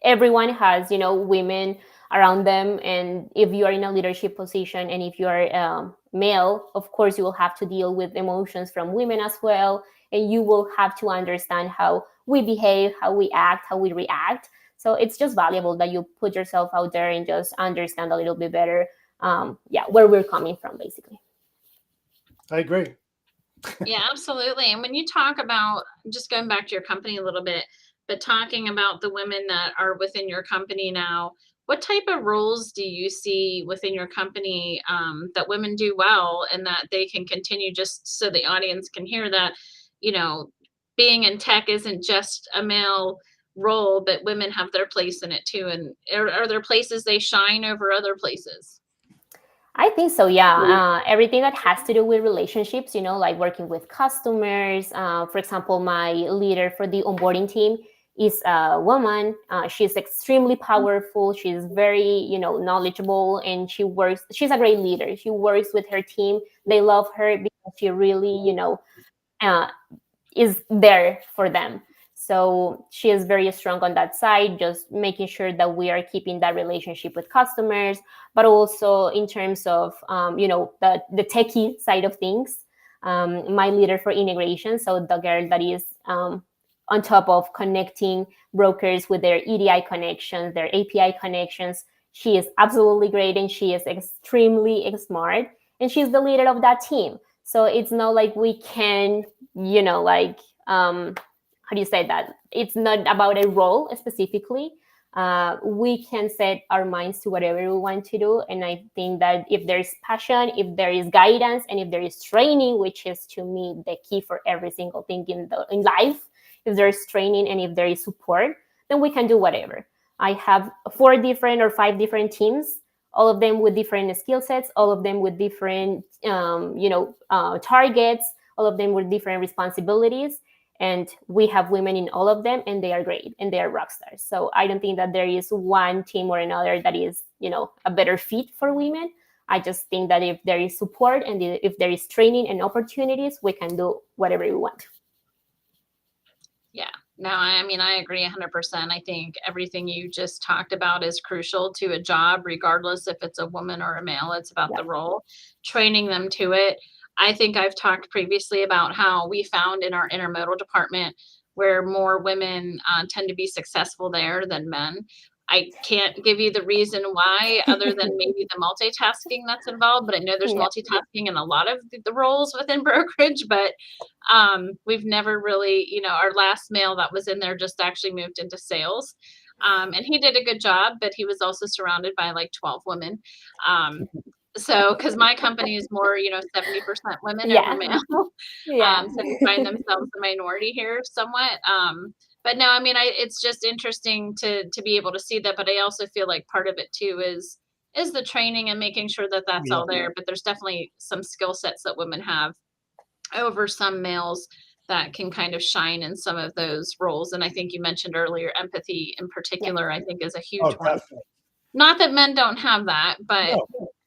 [SPEAKER 4] everyone has, women around them. And if you are in a leadership position, and if you are male, of course, you will have to deal with emotions from women as well. And you will have to understand how we behave, how we act, how we react. So it's just valuable that you put yourself out there and just understand a little bit better, where we're coming from, basically.
[SPEAKER 1] I agree.
[SPEAKER 3] Yeah, absolutely. And when you talk about, just going back to your company a little bit, but talking about the women that are within your company now, what type of roles do you see within your company that women do well, and that they can continue, just so the audience can hear that, being in tech isn't just a male role, but women have their place in it too? And are there places they shine over other places?
[SPEAKER 4] I think so, yeah. Everything that has to do with relationships, like working with customers. For example, my leader for the onboarding team is a woman. She's extremely powerful. She's very, knowledgeable, and she's a great leader. She works with her team. They love her because she really, is there for them. So she is very strong on that side, just making sure that we are keeping that relationship with customers, but also in terms of, the techie side of things. My leader for integration, so the girl that is on top of connecting brokers with their EDI connections, their API connections. She is absolutely great, and she is extremely smart, and she's the leader of that team. So it's not like we can, how do you say that? It's not about a role specifically. We can set our minds to whatever we want to do. And I think that if there is passion, if there is guidance, and if there is training, which is to me the key for every single thing in life, if there is training and if there is support, then we can do whatever. I have 4 different or 5 different teams, all of them with different skill sets, all of them with different, targets, all of them with different responsibilities. And we have women in all of them, and they are great, and they are rock stars. So I don't think that there is one team or another that is, a better fit for women. I just think that if there is support and if there is training and opportunities, we can do whatever we want.
[SPEAKER 3] Yeah, no, I agree 100%. I think everything you just talked about is crucial to a job, regardless if it's a woman or a male. It's about the role, training them to it. I think I've talked previously about how we found in our intermodal department where more women tend to be successful there than men. I can't give you the reason why, other than maybe the multitasking that's involved, but I know there's multitasking in a lot of the roles within brokerage, but we've never really, our last male that was in there just actually moved into sales. And he did a good job, but he was also surrounded by like 12 women. So, because my company is more, 70% women over male. So they find themselves a minority here somewhat. But no, it's just interesting to be able to see that. But I also feel like part of it too is the training and making sure that that's all there. But there's definitely some skill sets that women have over some males that can kind of shine in some of those roles. And I think you mentioned earlier, empathy in particular, I think is a huge one. Not that men don't have that, but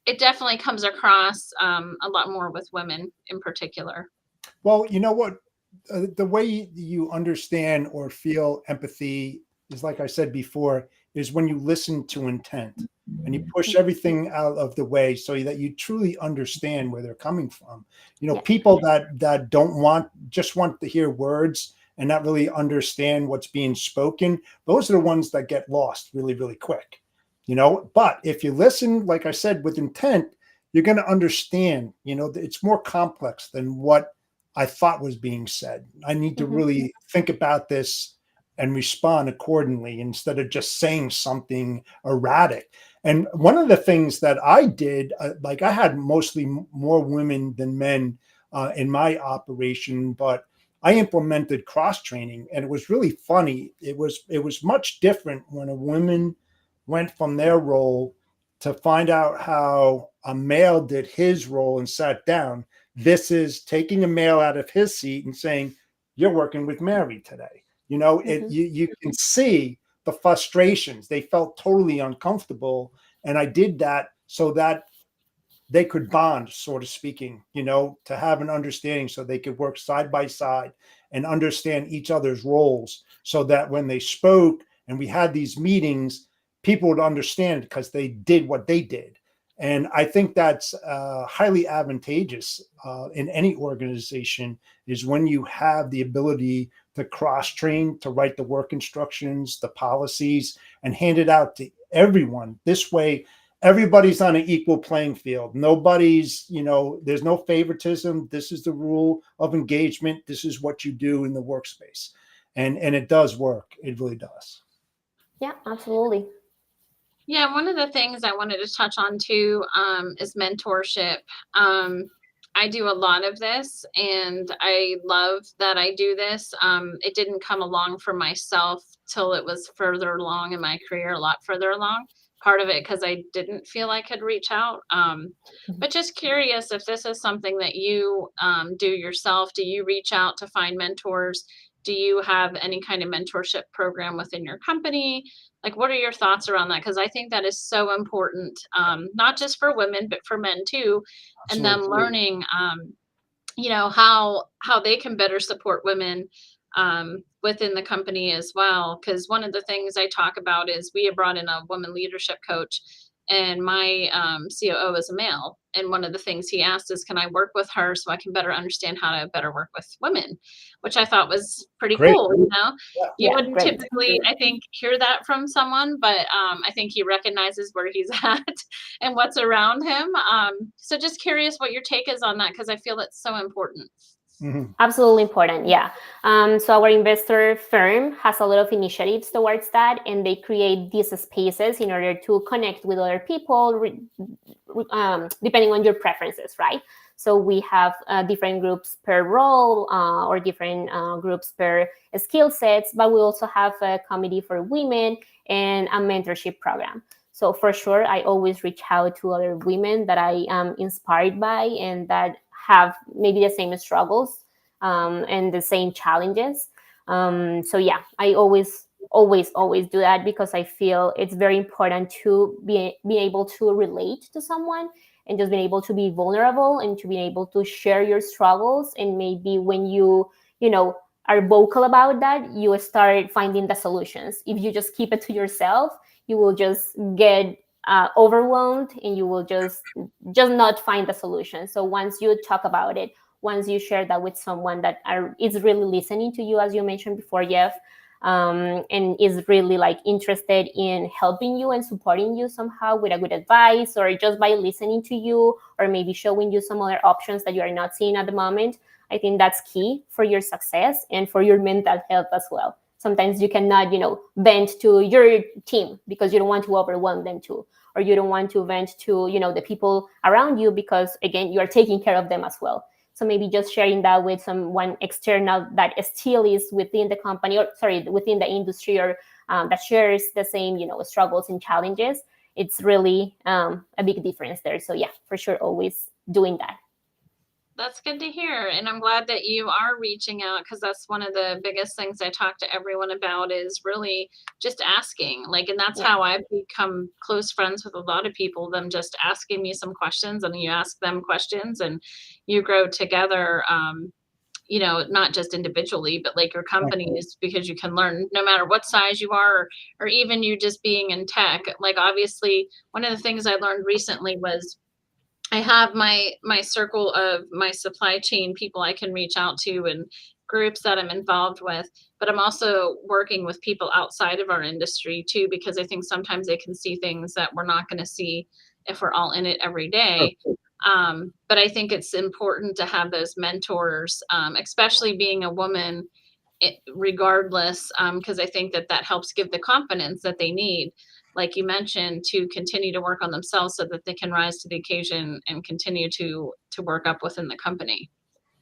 [SPEAKER 3] it definitely comes across a lot more with women in particular.
[SPEAKER 1] Well, you know what? The way you understand or feel empathy is, like I said before, is when you listen to intent and you push everything out of the way so that you truly understand where they're coming from. People that just want to hear words and not really understand what's being spoken, those are the ones that get lost really, really quick. But if you listen, like I said, with intent, you're going to understand, it's more complex than what I thought was being said. I need to really think about this and respond accordingly instead of just saying something erratic. And one of the things that I did, like I had mostly more women than men in my operation, but I implemented cross training, and it was really funny. It was much different when a woman went from their role to find out how a male did his role and sat down. This is taking a male out of his seat and saying, "You're working with Mary today." You can see the frustrations. They felt totally uncomfortable, and I did that so that they could bond, sort of speaking, to have an understanding so they could work side by side and understand each other's roles, so that when they spoke and we had these meetings, people would understand because they did what they did. And I think that's highly advantageous in any organization, is when you have the ability to cross-train, to write the work instructions, the policies, and hand it out to everyone. This way, everybody's on an equal playing field. Nobody's, there's no favoritism. This is the rule of engagement. This is what you do in the workspace. And it does work. It really does.
[SPEAKER 4] Yeah, absolutely.
[SPEAKER 3] Yeah, one of the things I wanted to touch on too is mentorship. I do a lot of this, and I love that I do this. It didn't come along for myself till it was further along in my career, a lot further along. Part of it because I didn't feel I could reach out. But just curious if this is something that you do yourself. Do you reach out to find mentors? Do you have any kind of mentorship program within your company? Like, what are your thoughts around that? Because I think that is so important, not just for women, but for men too, and them learning, how they can better support women within the company as well. Because one of the things I talk about is we have brought in a woman leadership coach, and my COO is a male. And one of the things he asked is, can I work with her so I can better understand how to better work with women, which I thought was pretty
[SPEAKER 1] Great.
[SPEAKER 3] cool. You know,
[SPEAKER 1] Yeah.
[SPEAKER 3] you
[SPEAKER 4] Yeah,
[SPEAKER 3] wouldn't
[SPEAKER 4] great.
[SPEAKER 3] typically, I think, hear that from someone, but I think he recognizes where he's at and what's around him. So just curious what your take is on that, because I feel it's so important.
[SPEAKER 1] Mhm.
[SPEAKER 4] Absolutely important, yeah. So our investor firm has a lot of initiatives towards that, and they create these spaces in order to connect with other people, depending on your preferences, right? So we have different groups per role or different groups per skill sets, but we also have a committee for women and a mentorship program. So for sure, I always reach out to other women that I am inspired by and that have maybe the same struggles and the same challenges. So yeah, I always do that because I feel it's very important to be able to relate to someone and just being able to be vulnerable and to be able to share your struggles. And maybe when you are vocal about that, you start finding the solutions. If you just keep it to yourself, you will just get overwhelmed and you will just not find the solution. So once you talk about it, once you share that with someone that is really listening to you, as you mentioned before, Jeff, and is really like interested in helping you and supporting you somehow with a good advice, or just by listening to you, or maybe showing you some other options that you are not seeing at the moment, I think that's key for your success and for your mental health as well. Sometimes you cannot, vent to your team because you don't want to overwhelm them too, or you don't want to vent to, the people around you because, again, you are taking care of them as well. So maybe just sharing that with someone external that still is within the company, or within the industry, or that shares the same, struggles and challenges. It's really a big difference there. So yeah, for sure, always doing that.
[SPEAKER 3] That's good to hear. And I'm glad that you are reaching out, because that's one of the biggest things I talk to everyone about is really just asking. Like, and that's how I've become close friends with a lot of people, them just asking me some questions, and you ask them questions and you grow together. Not just individually, but like your companies, because you can learn no matter what size you are, or even you just being in tech. Like, obviously, one of the things I learned recently was I have my circle of my supply chain people I can reach out to and groups that I'm involved with, but I'm also working with people outside of our industry too, because I think sometimes they can see things that we're not going to see if we're all in it every day. But I think it's important to have those mentors, especially being a woman, regardless, because I think that helps give the confidence that they need, like you mentioned, to continue to work on themselves so that they can rise to the occasion and continue to work up within the company.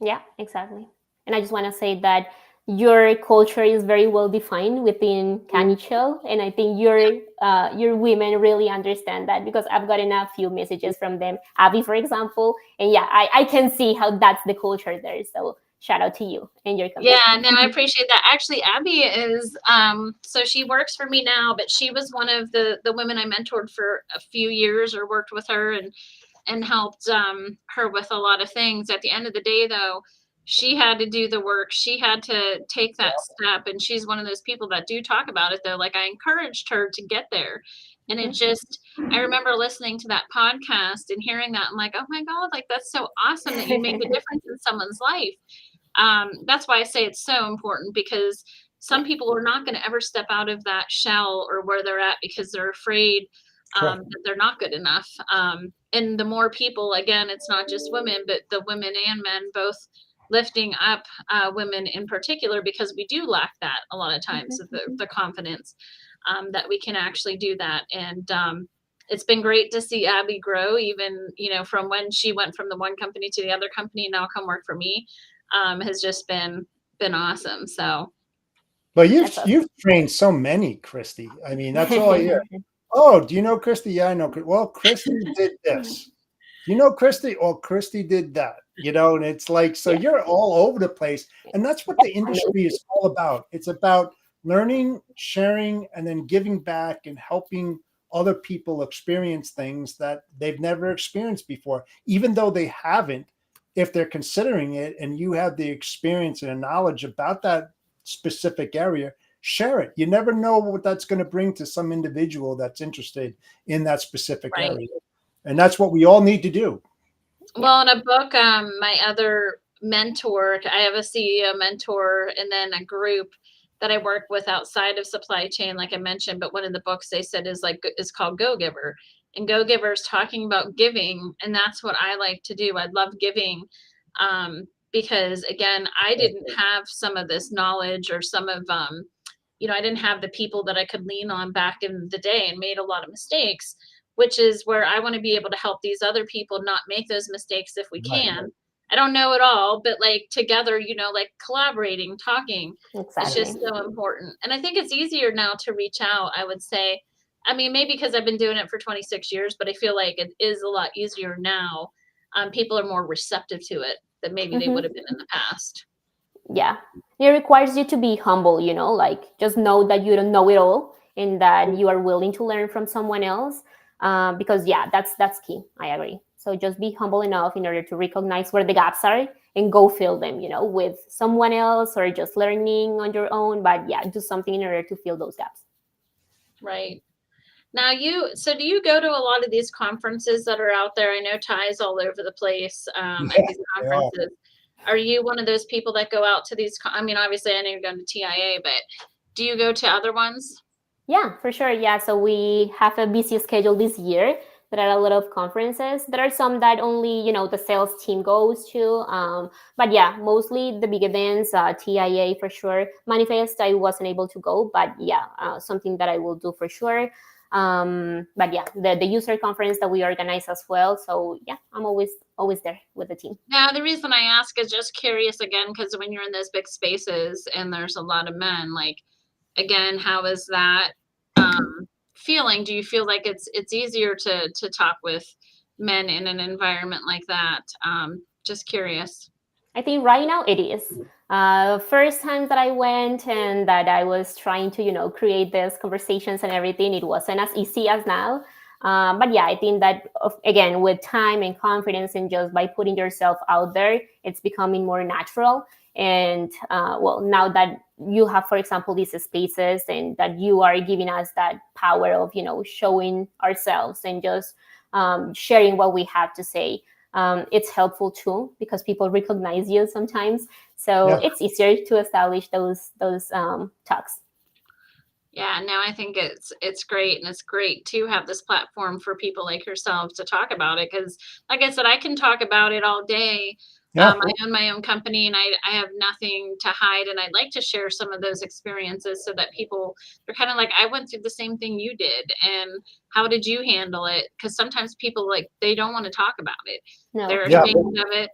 [SPEAKER 4] Yeah, exactly. And I just want to say that your culture is very well defined within Knichel, and I think your women really understand that, because I've gotten a few messages from them, Abby, for example, and yeah, I can see how that's the culture there. So shout out to you and your company.
[SPEAKER 3] Yeah, no, I appreciate that. Actually, Abby is so she works for me now, but she was one of the women I mentored for a few years, or worked with her and helped her with a lot of things. At the end of the day, though, she had to do the work. She had to take that step, and she's one of those people that do talk about it, though. Like, I encouraged her to get there, and it just, I remember listening to that podcast and hearing that. I'm like, oh my God, like, that's so awesome that you make a difference in someone's life. That's why I say it's so important, because some people are not going to ever step out of that shell or where they're at because they're afraid that they're not good enough. And the more people, again, it's not just women, but the women and men both lifting up women in particular, because we do lack that a lot of times, the confidence that we can actually do that. And it's been great to see Abby grow, even, from when she went from the one company to the other company, now come work for me, has just been awesome. So,
[SPEAKER 1] But you've trained so many, Christy. I mean, that's all I hear. Oh, do you know Christy? Yeah, I know. Well, Christy did this. Do you know Christy? Oh, Christy did that. And it's like, so you're all over the place. And that's what the industry is all about. It's about learning, sharing, and then giving back and helping other people experience things that they've never experienced before, even though they haven't. If they're considering it and you have the experience and the knowledge about that specific area, share it. You never know what that's going to bring to some individual that's interested in that specific
[SPEAKER 3] Right.
[SPEAKER 1] area. And that's what we all need to do.
[SPEAKER 3] Well, in a book, my other mentor, I have a CEO mentor and then a group that I work with outside of supply chain, like I mentioned, but one of the books they said is called Go Giver. And Go Giver is talking about giving. And that's what I like to do. I love giving. Because again, I didn't have some of this knowledge or some of, I didn't have the people that I could lean on back in the day and made a lot of mistakes, which is where I want to be able to help these other people not make those mistakes if we can. I don't know it all, but like together, like collaborating, talking, it's just so important. And I think it's easier now to reach out, I would say. I mean, maybe because I've been doing it for 26 years, but I feel like it is a lot easier now. People are more receptive to it than maybe they would have been in the past.
[SPEAKER 4] Yeah. It requires you to be humble, like just know that you don't know it all and that you are willing to learn from someone else. Because that's key. I agree. So just be humble enough in order to recognize where the gaps are and go fill them, with someone else or just learning on your own. But do something in order to fill those gaps.
[SPEAKER 3] Right. Now do you go to a lot of these conferences that are out there? I know TAI's all over the place at these conferences. Are you one of those people that go out to these? I mean, obviously I know you're going to TIA, but do you go to other ones?
[SPEAKER 4] Yeah, for sure. Yeah. So we have a busy schedule this year. There are a lot of conferences. There are some that only, the sales team goes to. But mostly the big events, TIA for sure. Manifest, I wasn't able to go, but something that I will do for sure. But the user conference that we organize as well. So I'm always there with the team.
[SPEAKER 3] Now, the reason I ask is just curious again, because when you're in those big spaces and there's a lot of men, like, again, how is that feeling? Do you feel like it's easier to talk with men in an environment like that? Just curious.
[SPEAKER 4] I think right now it is. First time that I went and that I was trying to, create these conversations and everything, it wasn't as easy as now. But I think that, again, with time and confidence and just by putting yourself out there, it's becoming more natural. And now that you have, for example, these spaces and that you are giving us that power of, showing ourselves and just sharing what we have to say, it's helpful too because people recognize you sometimes. So it's easier to establish those talks.
[SPEAKER 3] Yeah, no, I think it's great, and it's great to have this platform for people like yourselves to talk about it. Because, like I said, I can talk about it all day. I own my own company, and I have nothing to hide, and I'd like to share some of those experiences so that they're kind of like, I went through the same thing you did, and how did you handle it? Because sometimes people they don't want to talk about it.
[SPEAKER 4] No.
[SPEAKER 3] They're ashamed of it.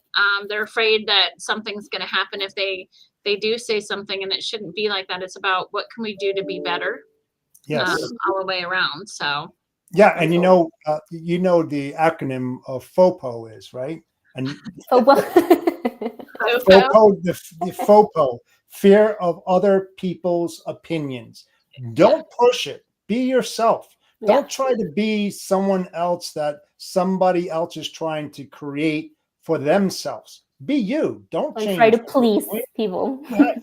[SPEAKER 3] They're afraid that something's going to happen if they do say something, and it shouldn't be like that. It's about what can we do to be better, all the way around. So
[SPEAKER 1] and the acronym of FOPO is, right? And FOPO, the FOPO, fear of other people's opinions. Don't push it. Be yourself. Don't try to be someone else that somebody else is trying to create for themselves. Be you. Don't change.
[SPEAKER 4] Try to please people.
[SPEAKER 1] Right.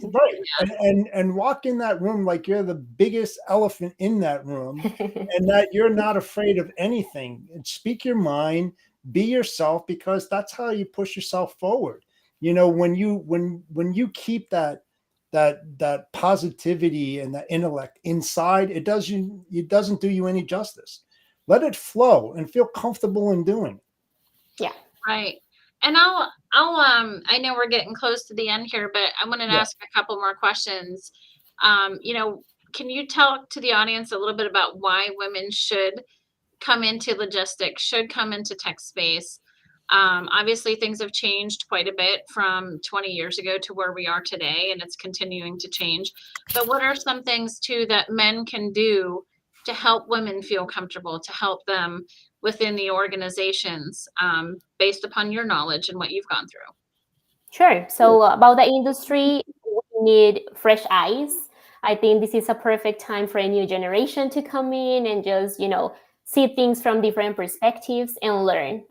[SPEAKER 1] And walk in that room like you're the biggest elephant in that room and that you're not afraid of anything. And speak your mind, be yourself, because that's how you push yourself forward. When you keep that positivity and that intellect inside, it doesn't do you any justice. Let it flow and feel comfortable in doing it.
[SPEAKER 3] Yeah. Right. And I know we're getting close to the end here, but I wanted to ask a couple more questions. Can you talk to the audience a little bit about why women should come into logistics, should come into tech space? Obviously, things have changed quite a bit from 20 years ago to where we are today, and it's continuing to change. But what are some things, too, that men can do to help women feel comfortable, to help them within the organizations, based upon your knowledge and what you've gone through?
[SPEAKER 4] Sure. So about the industry, we need fresh eyes. I think this is a perfect time for a new generation to come in and just, see things from different perspectives and learn.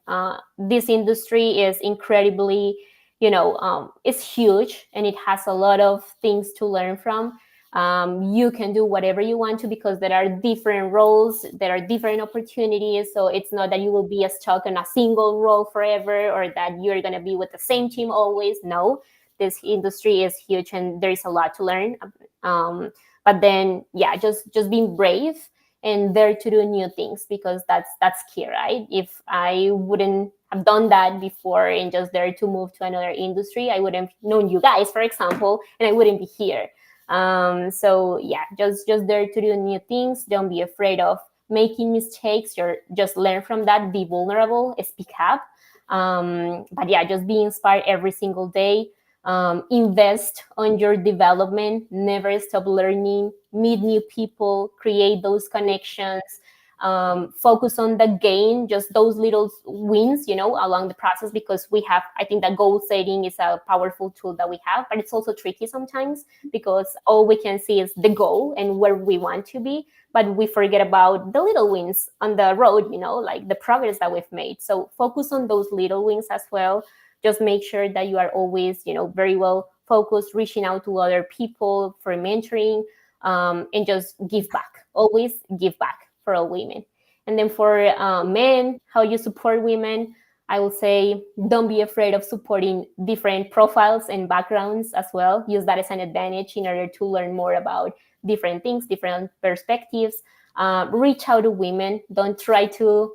[SPEAKER 4] This industry is incredibly it's huge and it has a lot of things to learn from. You can do whatever you want to because there are different roles, there are different opportunities. So it's not that you will be stuck in a single role forever or that you're going to be with the same team always. No, this industry is huge and there's a lot to learn. But then, yeah, just being brave and there to do new things because that's key, right? If I wouldn't have done that before and just there to move to another industry, I wouldn't have known you guys, for example, and I wouldn't be here. So yeah, just there to do new things. Don't be afraid of making mistakes. You're just learn from that. Be vulnerable. Speak up. But yeah, just be inspired every single day. Invest on your development. Never stop learning. Meet new people. Create those connections. Focus on the gain, just those little wins, along the process, because I think that goal setting is a powerful tool that we have, but it's also tricky sometimes because all we can see is the goal and where we want to be, but we forget about the little wins on the road, like the progress that we've made. So focus on those little wins as well. Just make sure that you are always, very well focused, reaching out to other people for mentoring, and just give back. Always give back for all women. And then for men, how you support women, I will say don't be afraid of supporting different profiles and backgrounds as well. Use that as an advantage in order to learn more about different things, different perspectives. Reach out to women. Don't try to,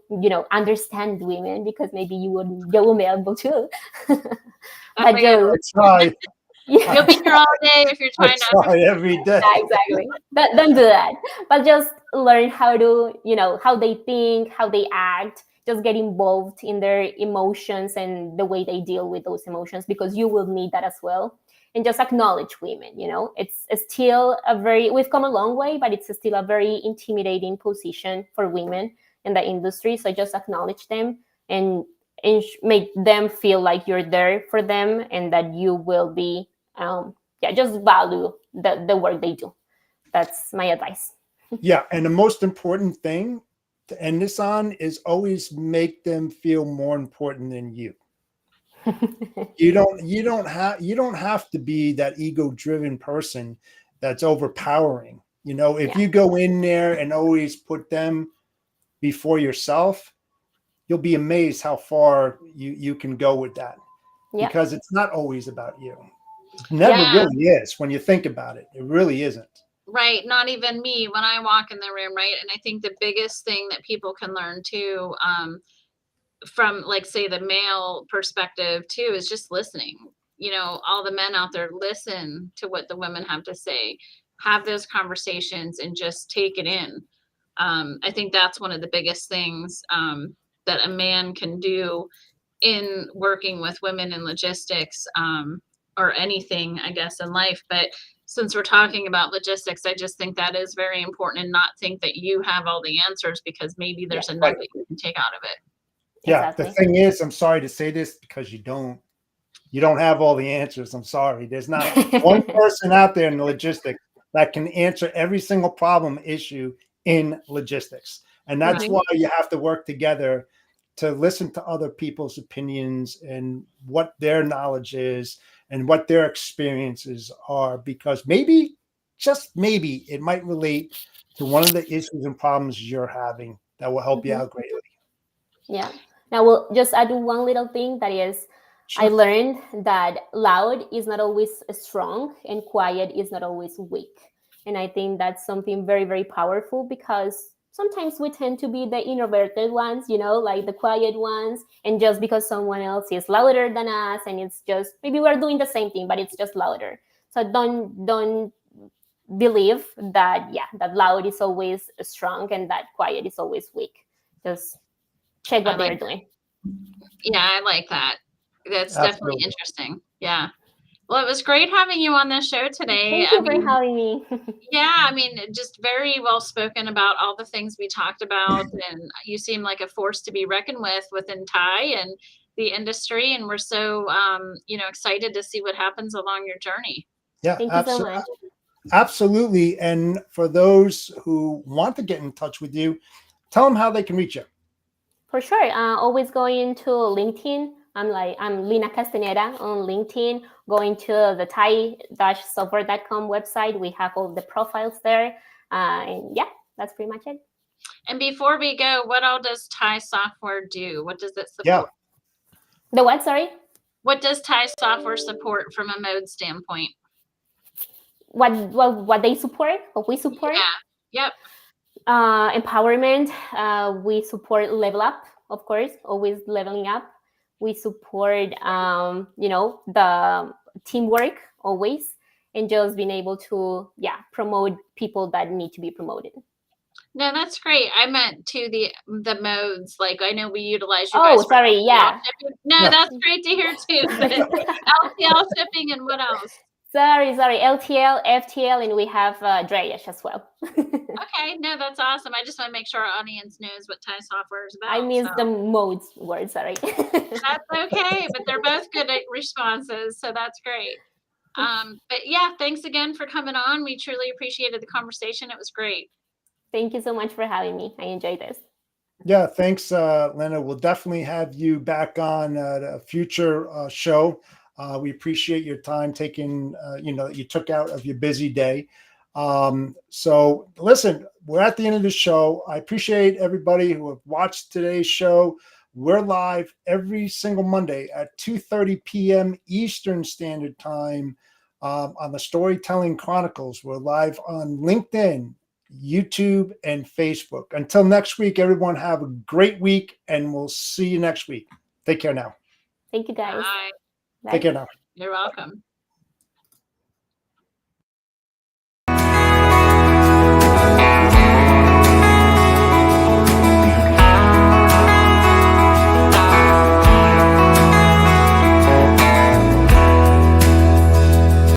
[SPEAKER 4] understand women because maybe you will be able to. But just
[SPEAKER 1] Try.
[SPEAKER 3] You'll be here all day if you're trying to.
[SPEAKER 1] Try every day.
[SPEAKER 4] Yeah, exactly. Don't do that. But just learn how to, how they think, how they act. Just get involved in their emotions and the way they deal with those emotions because you will need that as well. And just acknowledge women. It's still we've come a long way, but it's still a very intimidating position for women in the industry. So just acknowledge them and make them feel like you're there for them and that you will be just value the work they do. That's my advice.
[SPEAKER 1] Yeah, and the most important thing to end this on is always make them feel more important than you. You don't have to be that ego-driven person that's overpowering. If you go in there and always put them before yourself, you'll be amazed how far you can go with that. Because it's not always about you. It never really is when you think about it. It really isn't.
[SPEAKER 3] Right. Not even me when I walk in the room. Right. And I think the biggest thing that people can learn too, from like, say, the male perspective too, is just listening. All the men out there, listen to what the women have to say, have those conversations and just take it in. I think that's one of the biggest things that a man can do in working with women in logistics, or anything, I guess, in life. But since we're talking about logistics, I just think that is very important, and not think that you have all the answers because maybe there's a nugget you can take out of it.
[SPEAKER 1] Yeah.
[SPEAKER 4] Exactly.
[SPEAKER 1] The thing is, I'm sorry to say this because you don't have all the answers. I'm sorry. There's not one person out there in the logistics that can answer every single problem issue in logistics. And that's why you have to work together to listen to other people's opinions and what their knowledge is and what their experiences are, because maybe, just maybe, it might relate to one of the issues and problems you're having that will help you out greatly.
[SPEAKER 4] Yeah. Now we'll just add one little thing that is, I learned that loud is not always strong and quiet is not always weak. And I think that's something very, very powerful because sometimes we tend to be the introverted ones, like the quiet ones. And just because someone else is louder than us and it's just, maybe we're doing the same thing, but it's just louder. So don't believe that, that loud is always strong and that quiet is always weak. Just check what they're doing.
[SPEAKER 3] Yeah, I like that. That's
[SPEAKER 1] Absolutely.
[SPEAKER 3] definitely interesting. Yeah. Well, it was great having you on this show today.
[SPEAKER 4] Thank you for having me.
[SPEAKER 3] Yeah, I mean, just very well spoken about all the things we talked about, and you seem like a force to be reckoned with within TAI and the industry, and we're so excited to see what happens along your journey.
[SPEAKER 1] Yeah,
[SPEAKER 4] Thank you so much.
[SPEAKER 1] Absolutely. And for those who want to get in touch with you, tell them how they can reach you.
[SPEAKER 4] For sure. Always going into LinkedIn, I'm Lina Castaneda on LinkedIn. Going to the TAI-Software.com website, we have all the profiles there. And yeah, that's pretty much it.
[SPEAKER 3] And before we go, what all does TAI Software do? What does it support?
[SPEAKER 1] Yeah.
[SPEAKER 4] The what, sorry?
[SPEAKER 3] What does TAI Software support from a mode standpoint?
[SPEAKER 4] What they support, what we support?
[SPEAKER 3] Yeah. Yep.
[SPEAKER 4] Empowerment. We support level up, of course, always leveling up. We support, the teamwork always, and just being able to, promote people that need to be promoted.
[SPEAKER 3] No, that's great. I meant to the modes. Like, I know we utilize you guys.
[SPEAKER 4] Oh, sorry. Yeah.
[SPEAKER 3] Shipping. No, that's great to hear too. But LTL shipping and what else?
[SPEAKER 4] Sorry. LTL, FTL, and we have drayage as well.
[SPEAKER 3] Okay. No, that's awesome. I just want to make sure our audience knows what TAI Software is about.
[SPEAKER 4] I missed the modes word. Sorry.
[SPEAKER 3] That's okay, but they're both good at responses, so that's great. But yeah, thanks again for coming on. We truly appreciated the conversation. It was great.
[SPEAKER 4] Thank you so much for having me. I enjoyed this.
[SPEAKER 1] Yeah, thanks, Lina. We'll definitely have you back on a future show. We appreciate your time taking, you took out of your busy day. So listen, we're at the end of the show. I appreciate everybody who have watched today's show. We're live every single Monday at 2:30 p.m. Eastern Standard Time on the Storytelling Chronicles. We're live on LinkedIn, YouTube, and Facebook. Until next week, everyone have a great week, and we'll see you next week. Take care now.
[SPEAKER 4] Thank you, guys.
[SPEAKER 3] Bye.
[SPEAKER 4] Bye.
[SPEAKER 1] Take care now.
[SPEAKER 3] You're welcome.